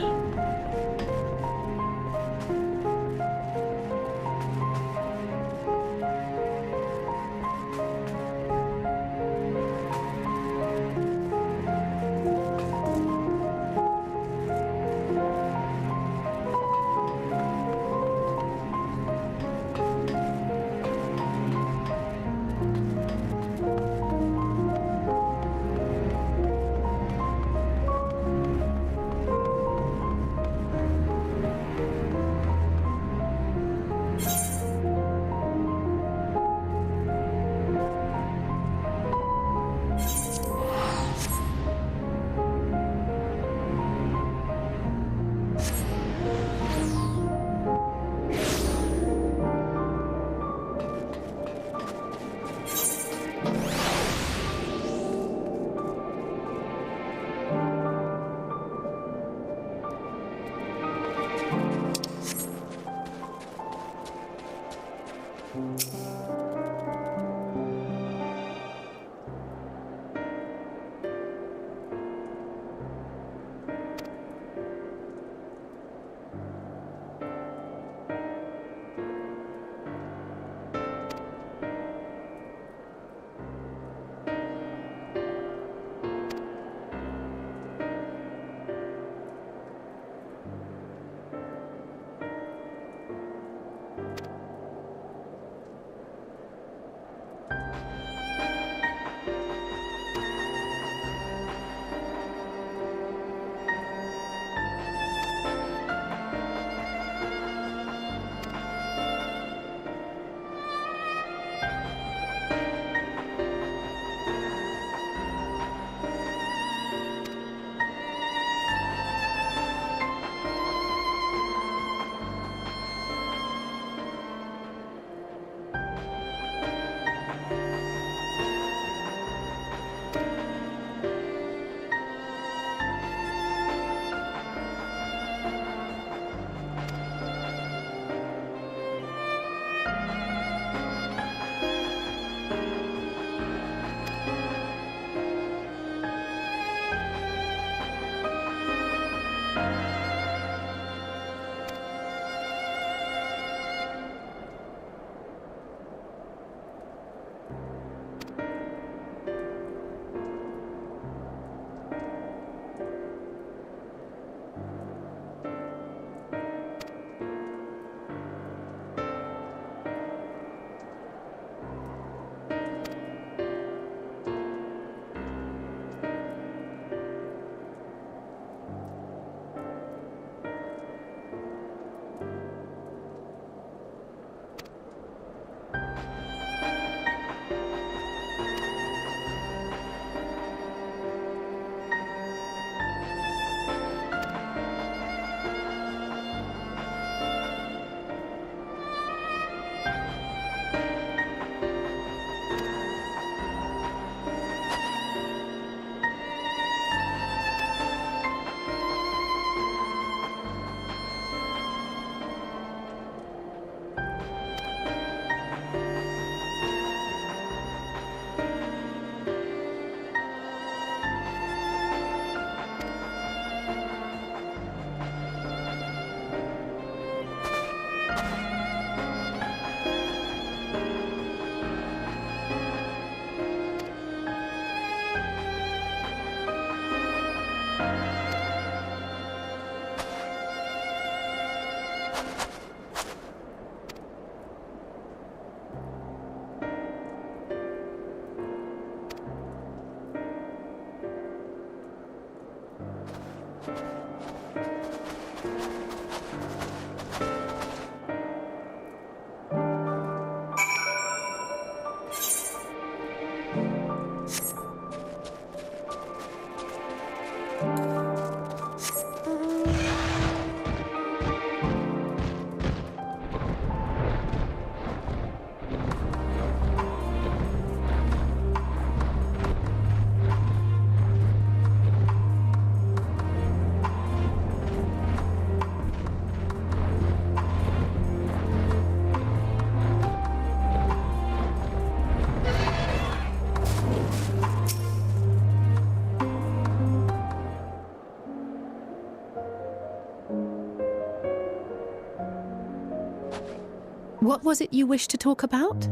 What was it you wished to talk about?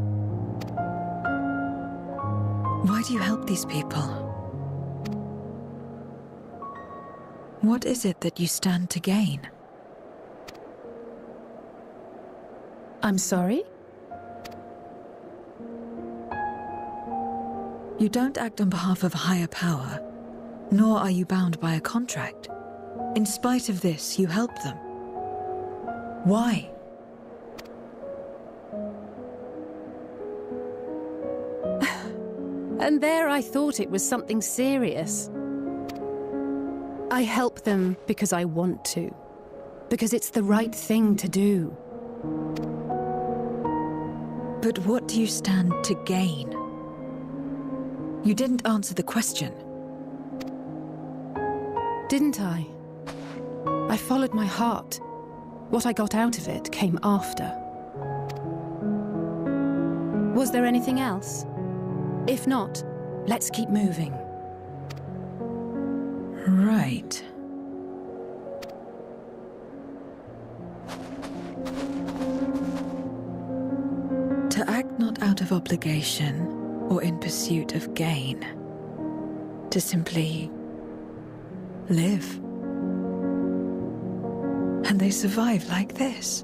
Why do you help these people? What is it that you stand to gain? I'm sorry? You don't act on behalf of a higher power, nor are you bound by a contract. In spite of this, you help them. Why? And there I thought it was something serious. I help them because I want to. Because it's the right thing to do. But what do you stand to gain? You didn't answer the question. Didn't I? I followed my heart. What I got out of it came after. Was there anything else? If not, let's keep moving. Right. To act not out of obligation or in pursuit of gain. To simply live. And they survive like this.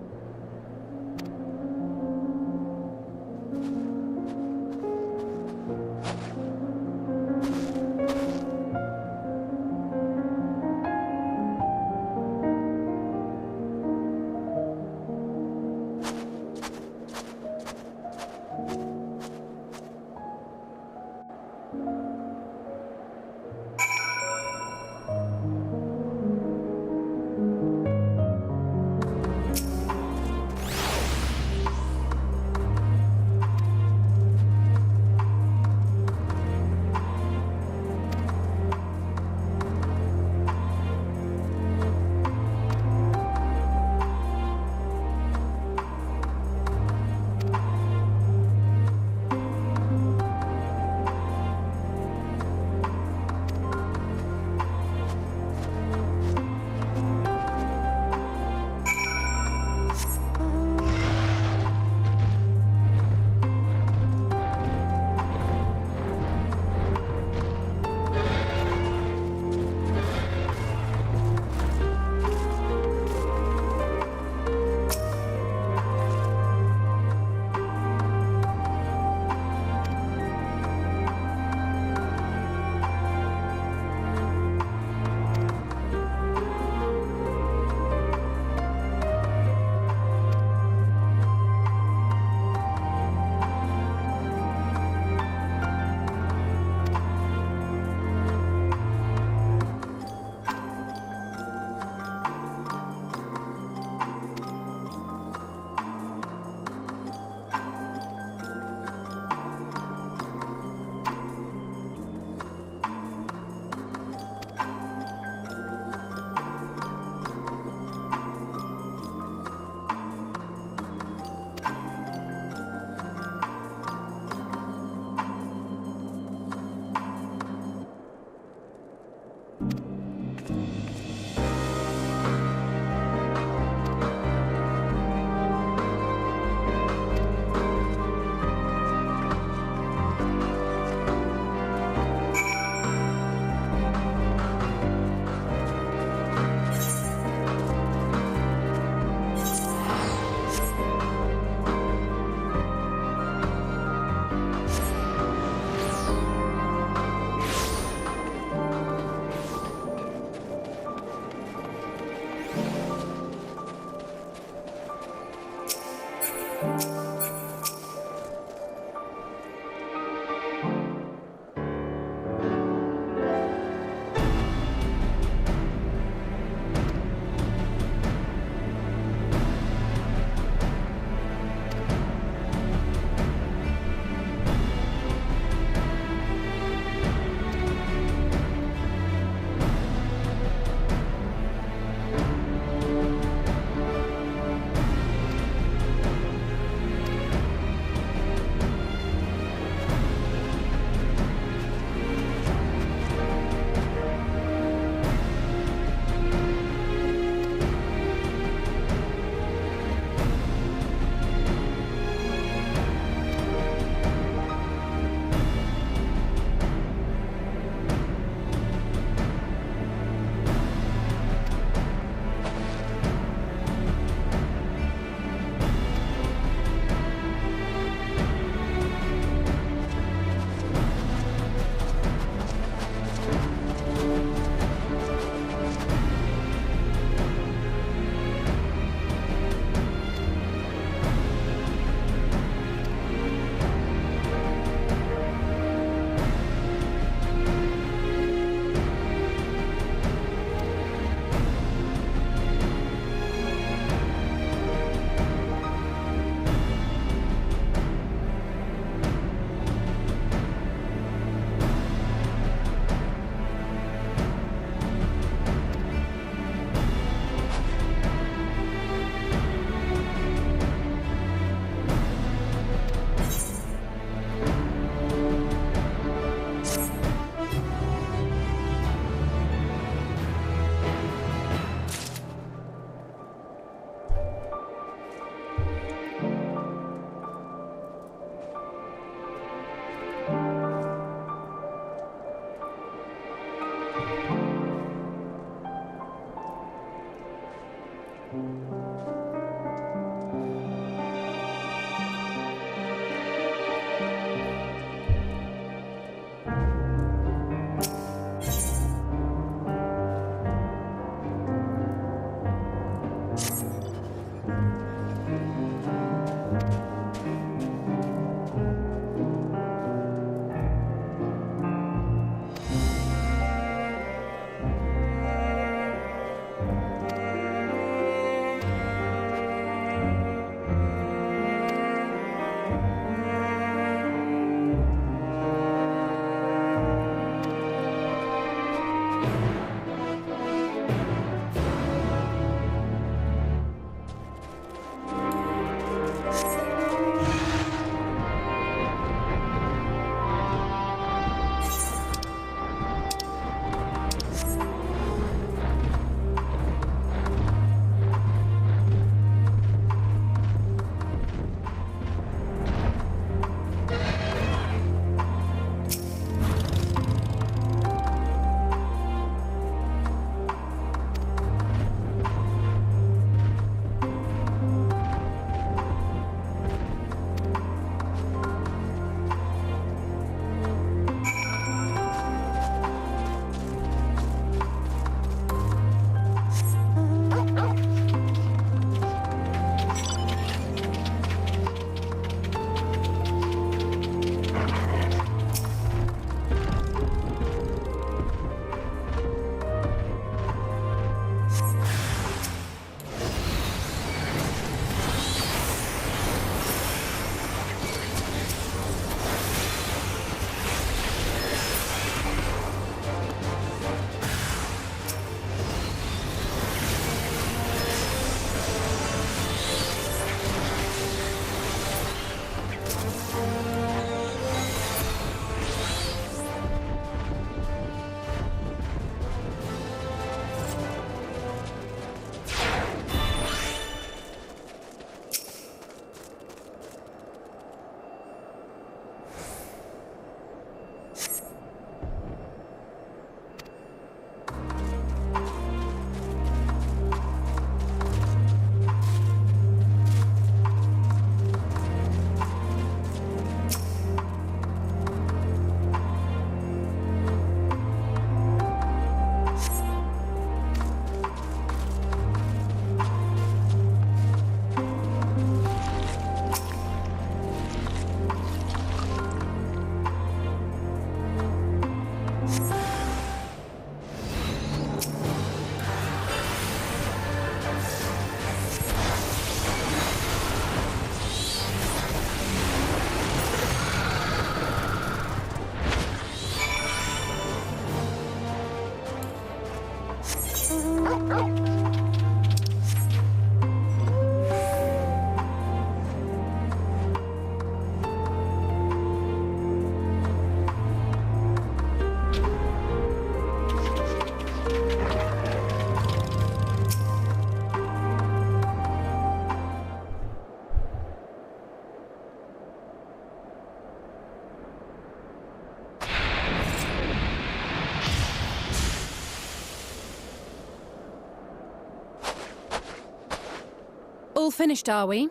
All finished, are we?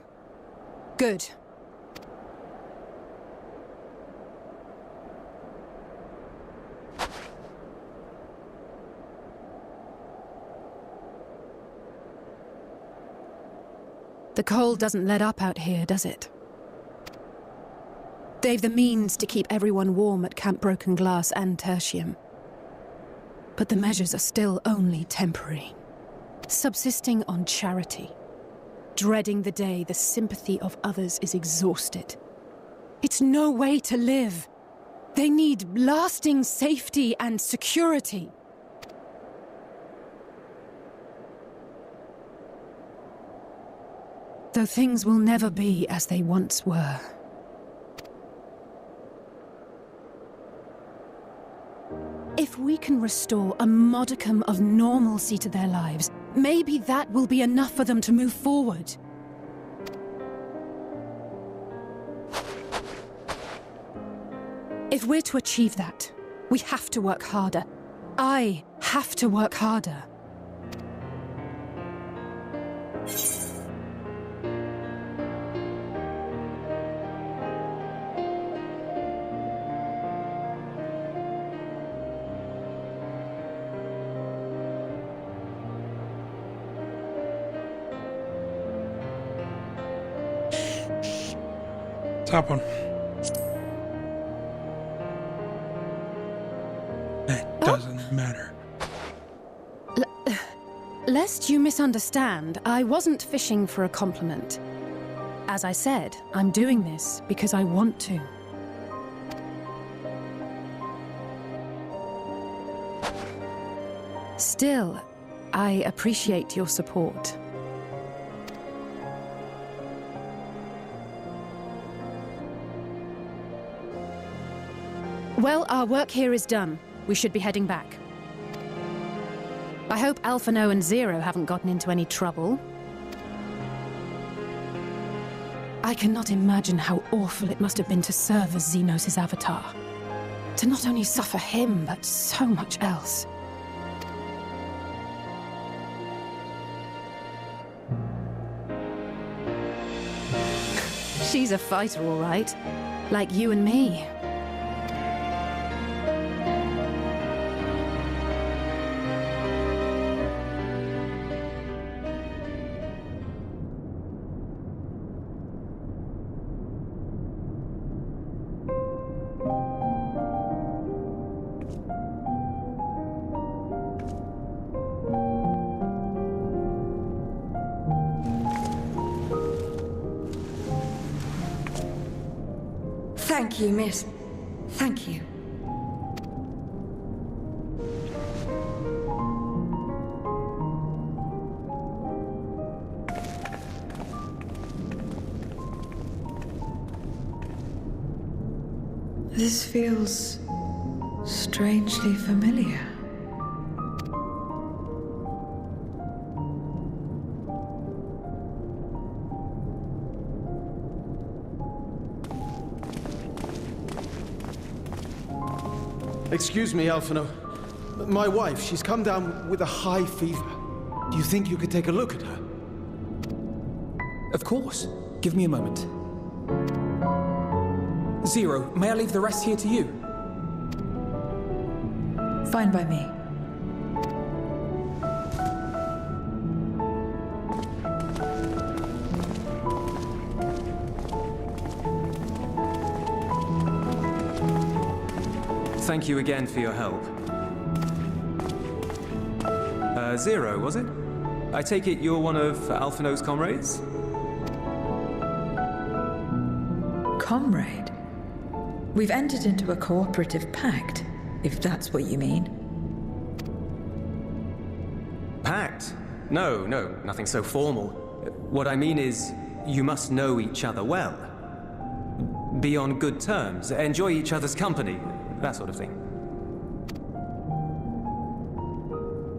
Good. The cold doesn't let up out here, does it? They've the means to keep everyone warm at Camp Broken Glass and Tertium. But the measures are still only temporary. Subsisting on charity. Dreading the day the sympathy of others is exhausted. It's no way to live. They need lasting safety and security. Though things will never be as they once were. If we can restore a modicum of normalcy to their lives, maybe that will be enough for them to move forward. If we're to achieve that, we have to work harder. I have to work harder. Top one. It doesn't matter. Lest you misunderstand, I wasn't fishing for a compliment. As I said, I'm doing this because I want to. Still, I appreciate your support. Well, our work here is done. We should be heading back. I hope Alphino and Zero haven't gotten into any trouble. I cannot imagine how awful it must have been to serve as Xenos' avatar. To not only suffer him, but so much else. She's a fighter, all right. Like you and me. Thank you, miss. Thank you. This feels strangely familiar. Excuse me, Alphino. My wife, she's come down with a high fever. Do you think you could take a look at her? Of course. Give me a moment. Zero, may I leave the rest here to you? Fine by me. Thank you again for your help. Zero, was it? I take it you're one of Alphino's comrades? Comrade? We've entered into a cooperative pact, if that's what you mean. Pact? No, nothing so formal. What I mean is, you must know each other well. Be on good terms, enjoy each other's company, that sort of thing.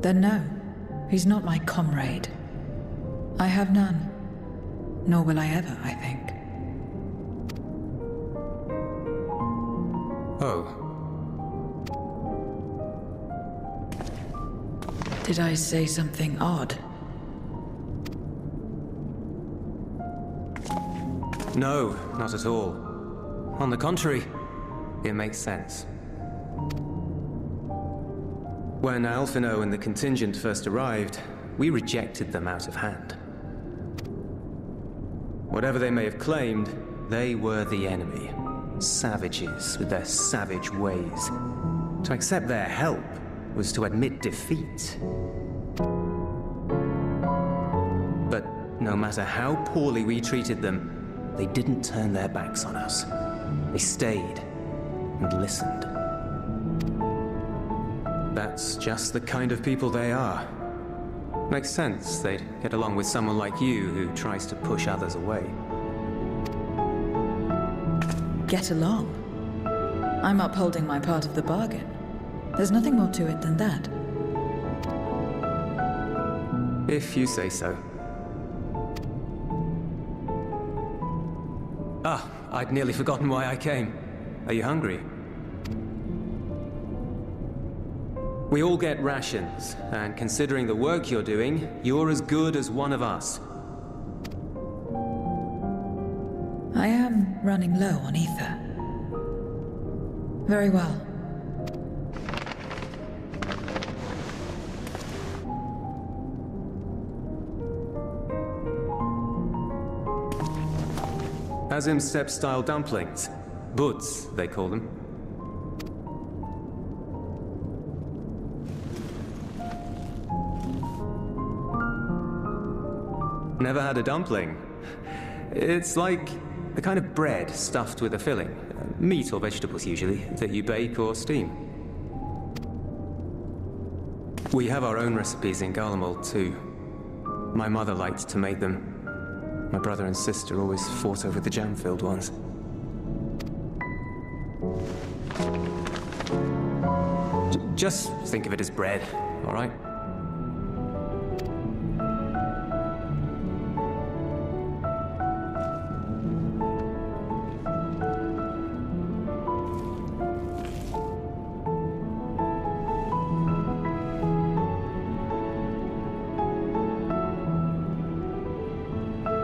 Then no, he's not my comrade. I have none. Nor will I ever, I think. Oh. Did I say something odd? No, not at all. On the contrary, it makes sense. When Alphino and the contingent first arrived, we rejected them out of hand. Whatever they may have claimed, they were the enemy. Savages with their savage ways. To accept their help was to admit defeat. But no matter how poorly we treated them, they didn't turn their backs on us. They stayed and listened. That's just the kind of people they are. Makes sense they'd get along with someone like you who tries to push others away. Get along? I'm upholding my part of the bargain. There's nothing more to it than that. If you say so. Ah, I'd nearly forgotten why I came. Are you hungry? We all get rations, and considering the work you're doing, you're as good as one of us. I am running low on ether. Very well. Azim step-style dumplings. Buds, they call them. Never had a dumpling. It's like the kind of bread stuffed with a filling. Meat or vegetables, usually, that you bake or steam. We have our own recipes in Garlemald, too. My mother liked to make them. My brother and sister always fought over the jam-filled ones. Just think of it as bread, all right?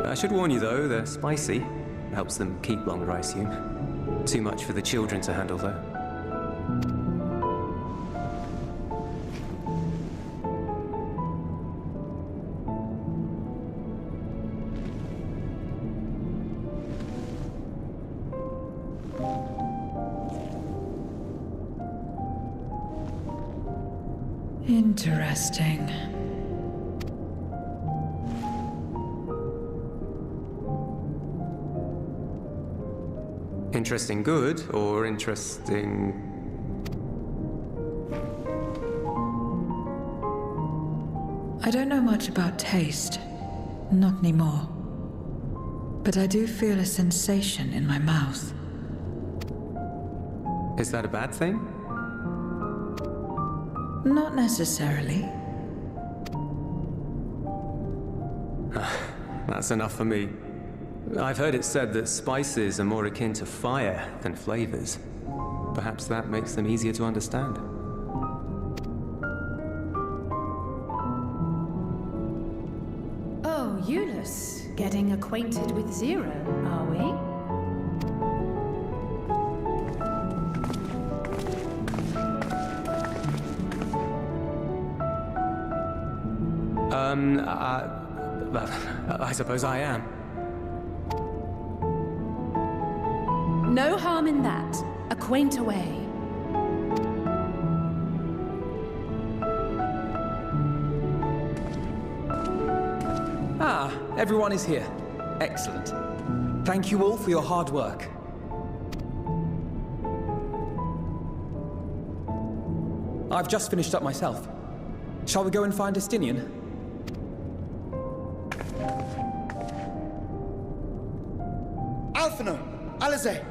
I should warn you, though, they're spicy. Helps them keep longer, I assume. Too much for the children to handle, though. Interesting. Interesting good, or interesting... I don't know much about taste. Not anymore. But I do feel a sensation in my mouth. Is that a bad thing? Not necessarily. That's enough for me. I've heard it said that spices are more akin to fire than flavors. Perhaps that makes them easier to understand. Oh, Euless, getting acquainted with Zero, are we? I suppose I am. No harm in that. Acquaint away. Ah, everyone is here. Excellent. Thank you all for your hard work. I've just finished up myself. Shall we go and find Estinian? Eze!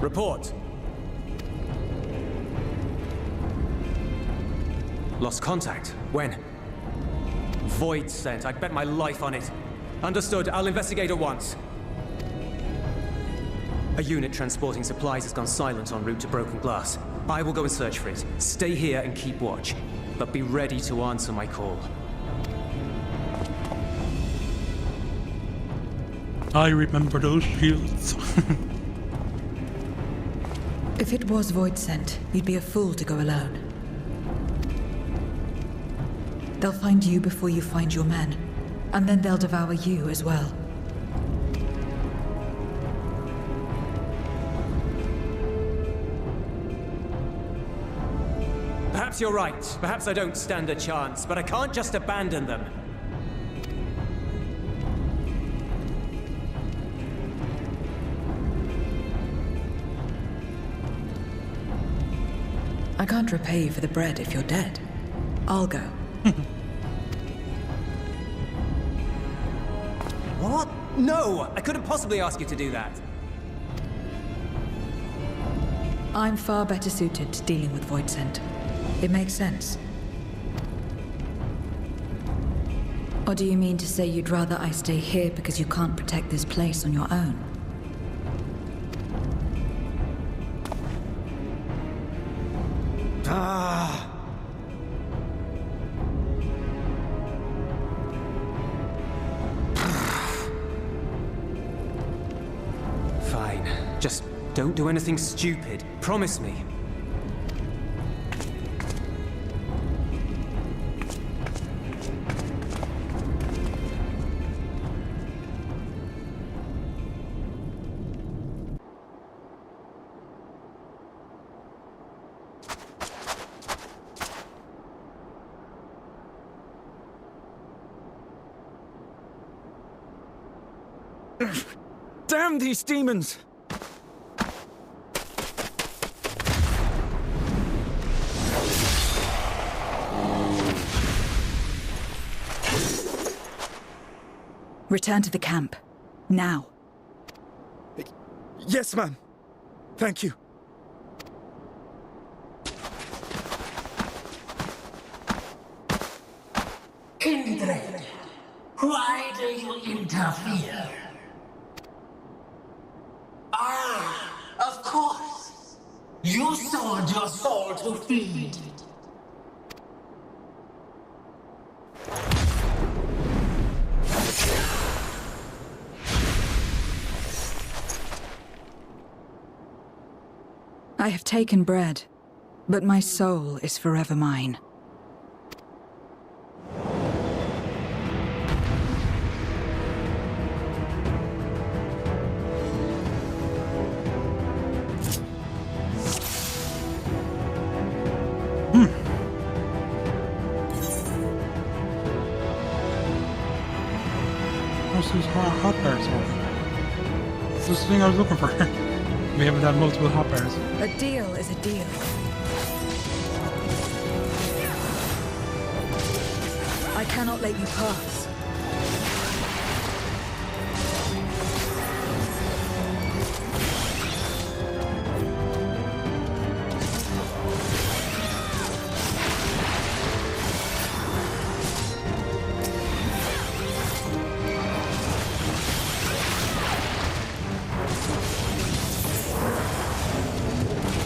Report. Lost contact. When? Void sent. I'd bet my life on it. Understood. I'll investigate at once. A unit transporting supplies has gone silent en route to Broken Glass. I will go and search for it. Stay here and keep watch. But be ready to answer my call. I remember those shields. If it was Void sent, you'd be a fool to go alone. They'll find you before you find your men, and then they'll devour you as well. Perhaps you're right. Perhaps I don't stand a chance, but I can't just abandon them. I can't repay you for the bread if you're dead. I'll go. What? No! I couldn't possibly ask you to do that. I'm far better suited to dealing with Voidsent. It makes sense. Or do you mean to say you'd rather I stay here because you can't protect this place on your own? Fine. Just don't do anything stupid. Promise me. Damn these demons! Return to the camp. Now. Yes, ma'am. Thank you. Kindred, why do you interfere? Ah, of course. You sold your soul to feed. I have taken bread, but my soul is forever mine. What's this hot bars for? It's this thing I was looking for. We haven't had multiple hot bars. A deal is a deal. I cannot let you pass.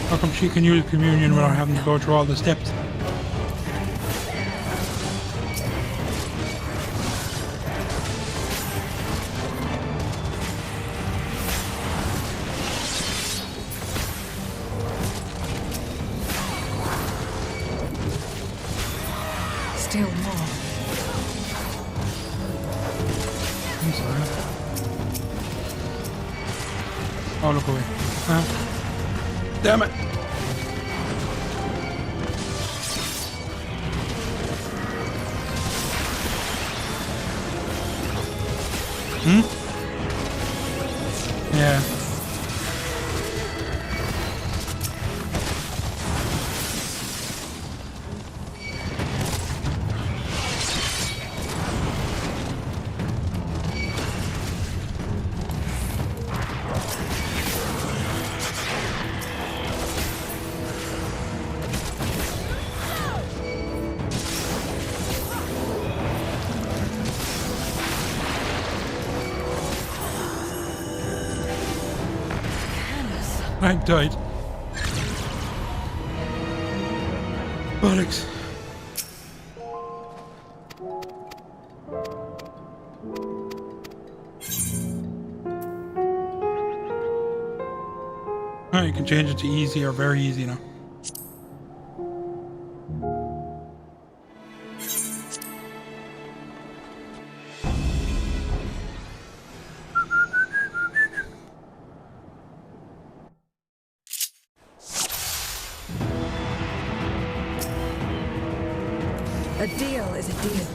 How come she can use communion without having to go through all the steps? Still more. I'm sorry. Oh, look away. Damn it! Yeah. I died. Bollocks. Oh, you can change it to easy or very easy now. A deal is a deal.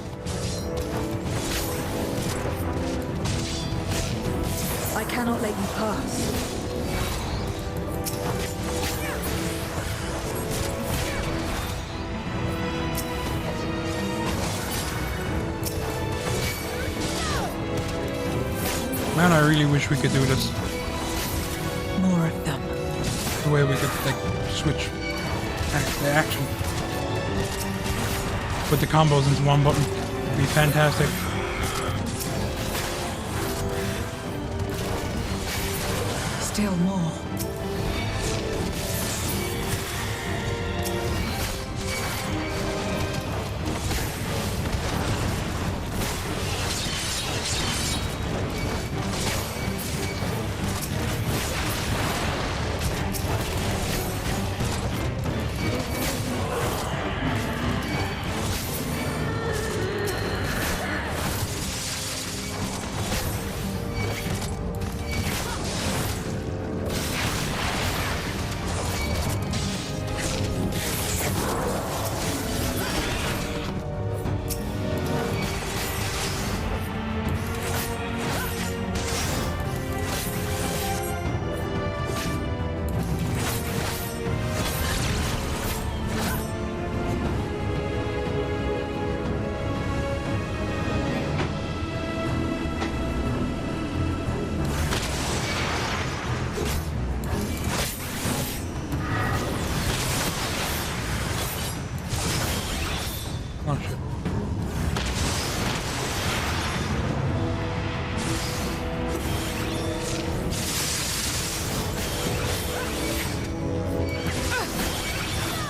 I cannot let you pass. Man, I really wish we could do this More of them. the way way we could like switch the action. Put the combos into one button. It'd be fantastic. Still more.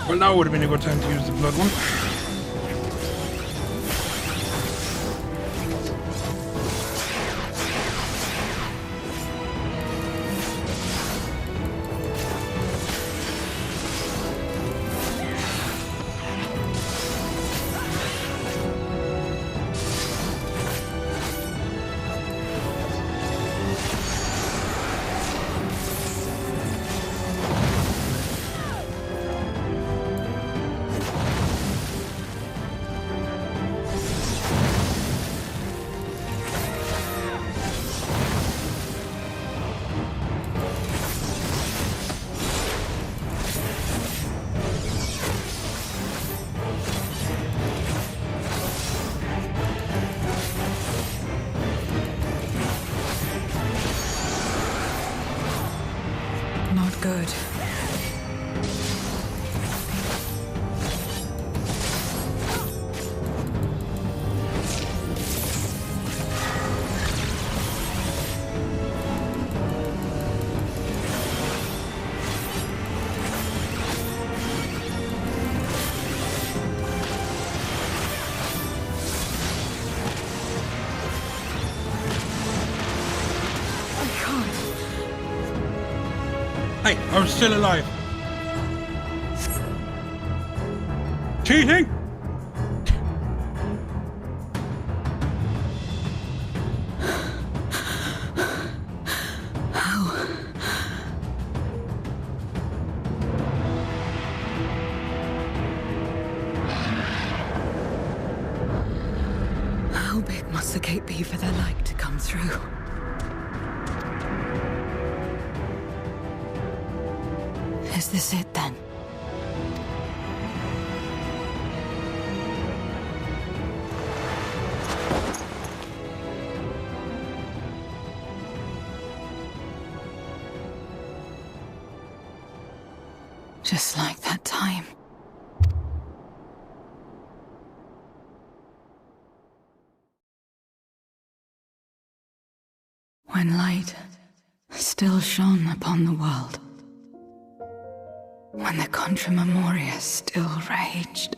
Well, now would have been a good time to use the blood one. Good. Hey, I'm still alive. Cheating? How big must the gate be for their light to come through? Is this it then? Just like that time. When light still shone upon the world. When the Contra Memoria still raged.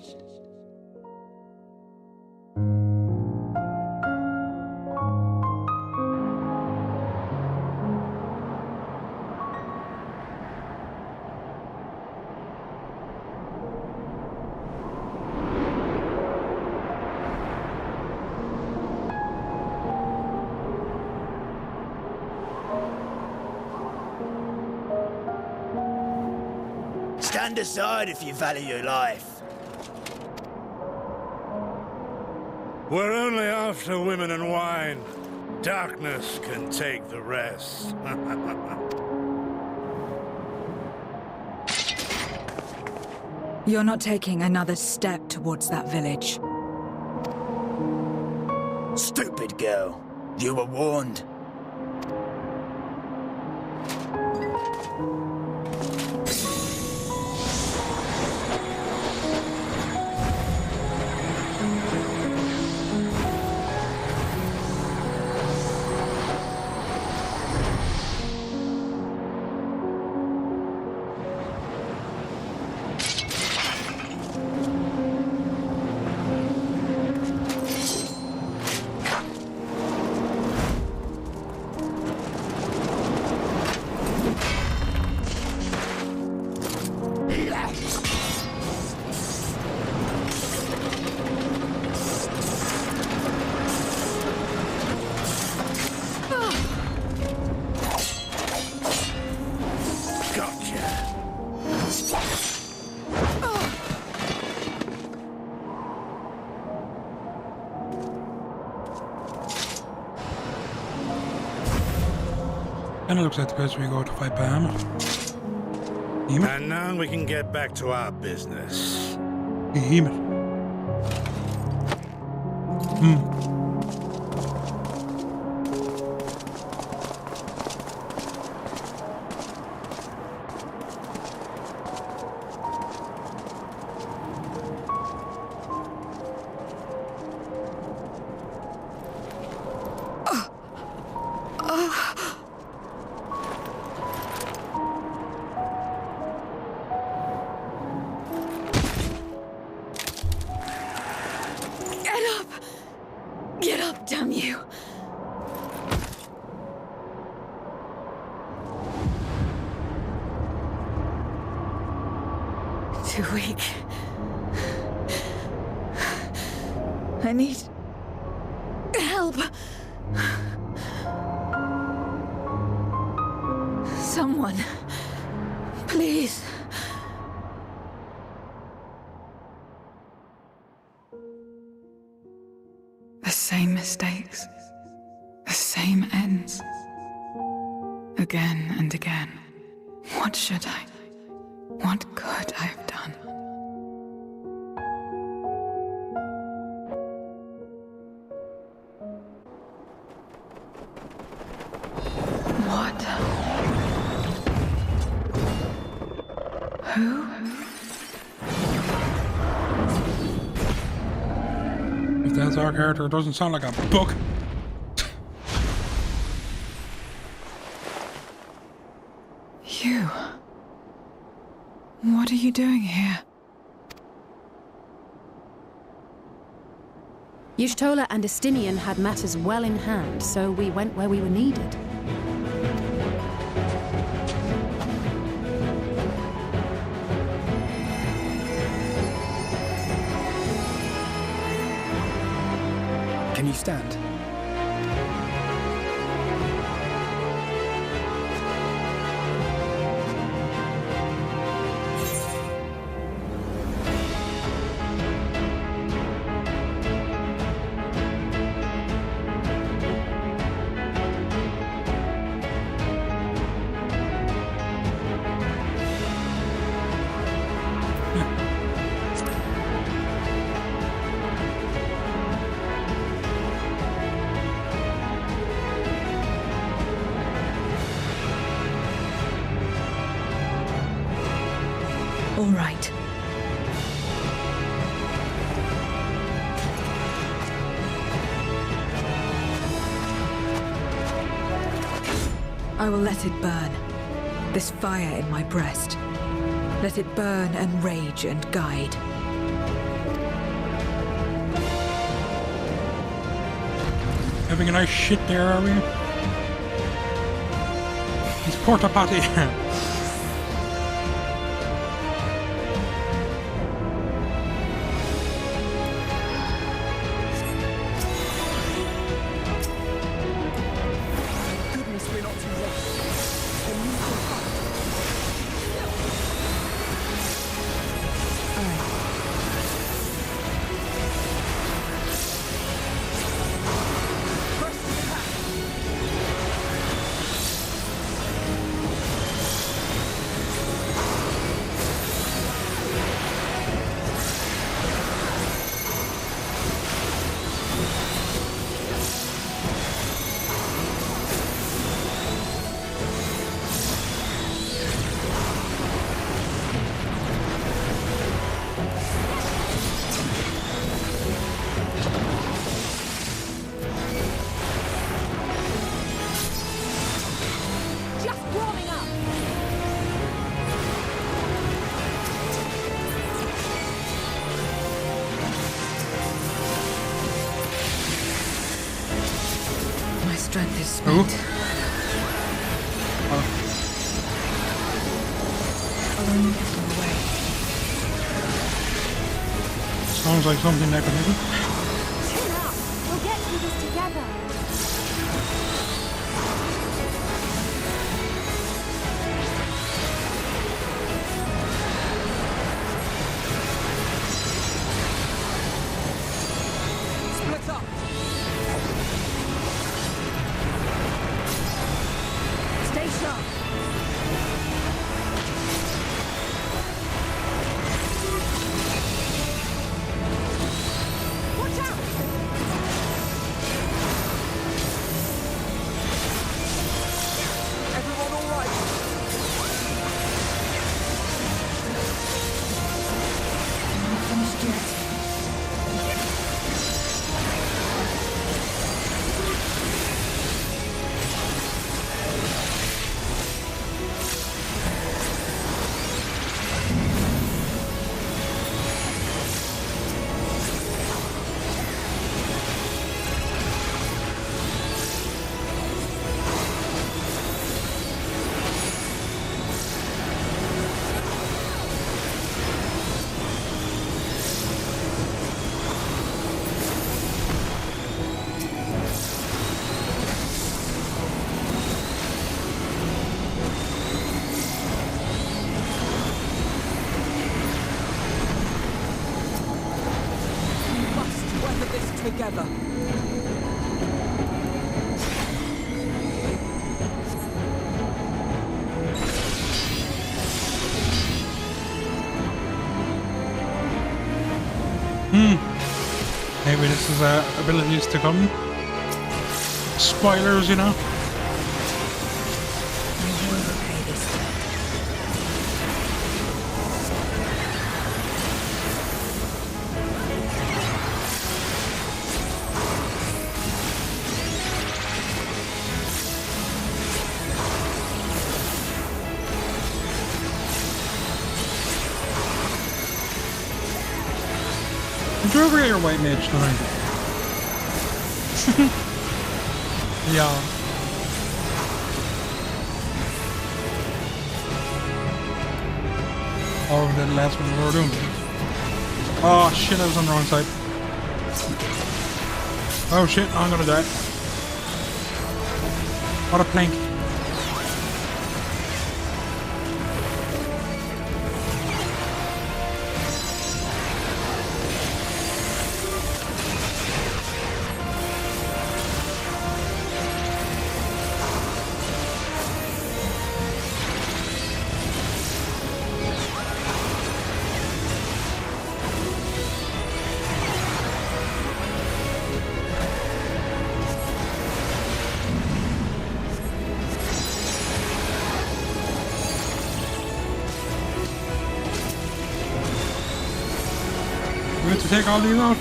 Stand aside if you value your life. We're only after women and wine. Darkness can take the rest. You're not taking another step towards that village. Stupid girl. You were warned. Kinda looks like the place we go to fight Bahamut. And now we can get back to our business. Behemoth. Get up, damn you! Too weak. I need help. Someone, please. The same mistakes, the same ends. Again and again. What should I? What could I have done? What? Who? If that's our character, it doesn't sound like a book. You? What are you doing here? Y'shtola and Estinian had matters well in hand, so we went where we were needed. Can you stand? All right. I will let it burn. This fire in my breast. Let it burn and rage and guide. Having a nice shit there, are we? He's porta potty. Strength is spent. Alone is on the way. Sounds like something that could happen. Chill out. We'll get through this together. Split up! Stay together. Maybe this is abilities to come. Spoilers, you know. Did you ever get your white mage tonight? Yeah. Or we did the last one we were doing. Oh shit, I was on the wrong side. Oh shit, I'm gonna die. What a plank. We have to take all these out.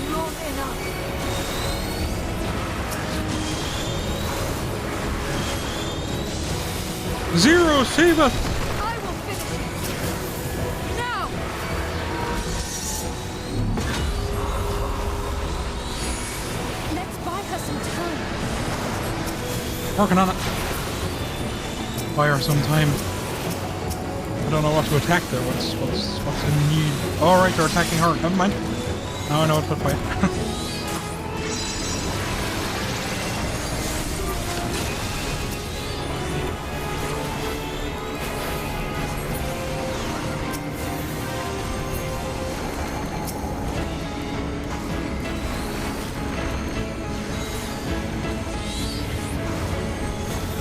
Zero, save us! I will finish it. Now! Let's buy her some time. Working on it. Buy her some time. I don't know what to attack there. What's in need? All right, they're attacking her. Never mind. Now I know what to fight.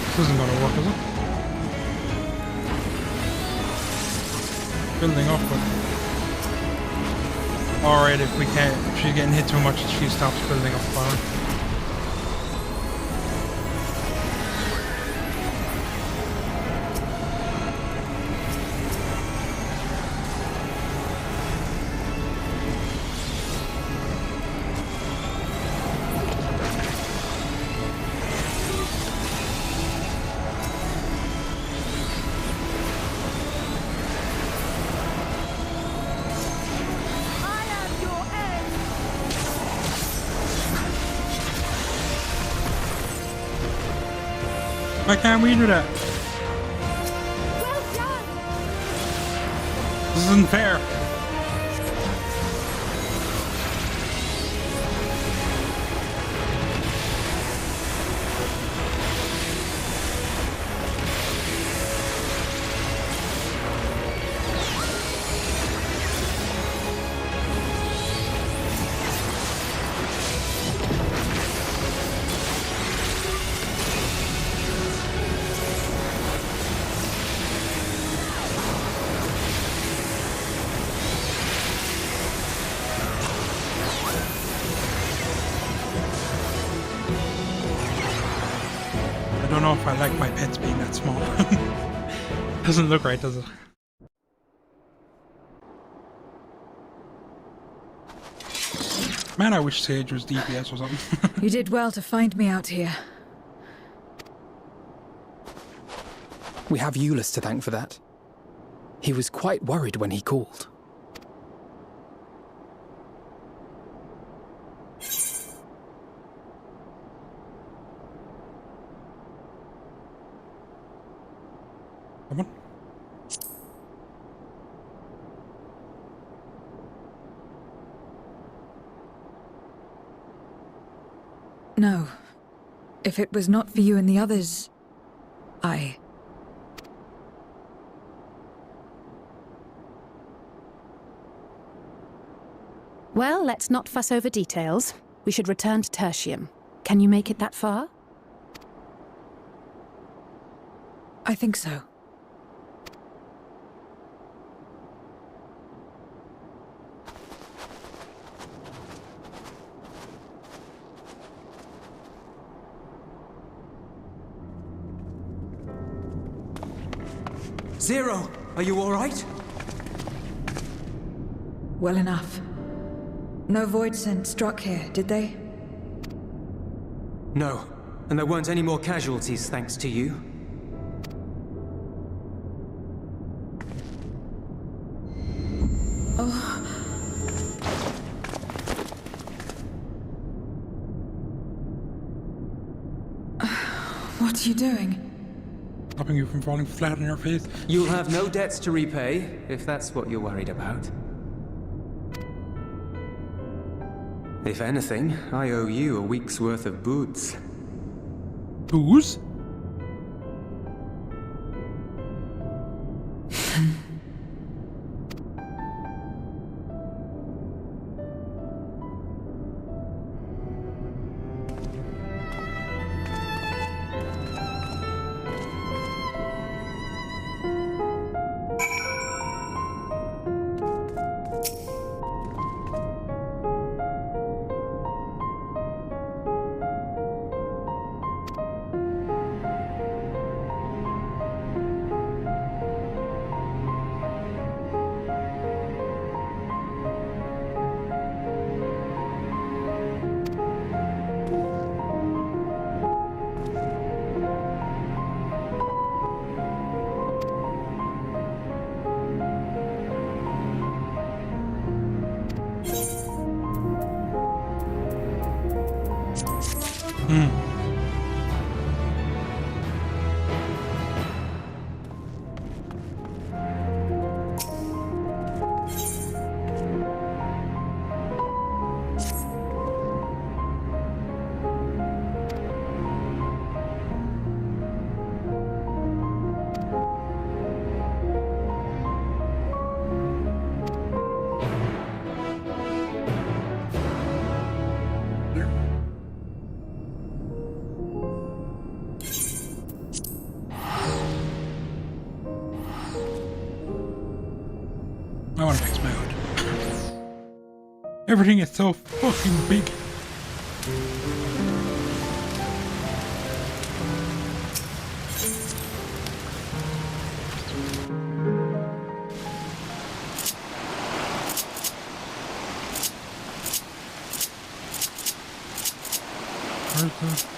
This isn't gonna work, is it? Building up, but alright, if she's getting hit too much, she stops building up fire. Why can't we do that? Well done. This isn't fair. I don't know if I like my pets being that small. Doesn't look right, does it? Man, I wish Sage was DPS or something. You did well to find me out here. We have Euless to thank for that. He was quite worried when he called. Come on. No. If it was not for you and the others, Well, let's not fuss over details. We should return to Tertium. Can you make it that far? I think so. Zero, are you all right? Well enough. No void scent struck here, did they? No, and there weren't any more casualties thanks to you. Oh. What are you doing? Stopping you from falling flat on your face. You'll have no debts to repay, if that's what you're worried about. If anything, I owe you a week's worth of boots. Booze? I want to fix my hood. Everything is so fucking big. Where's the...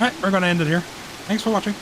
Alright, we're going to end it here. Thanks for watching.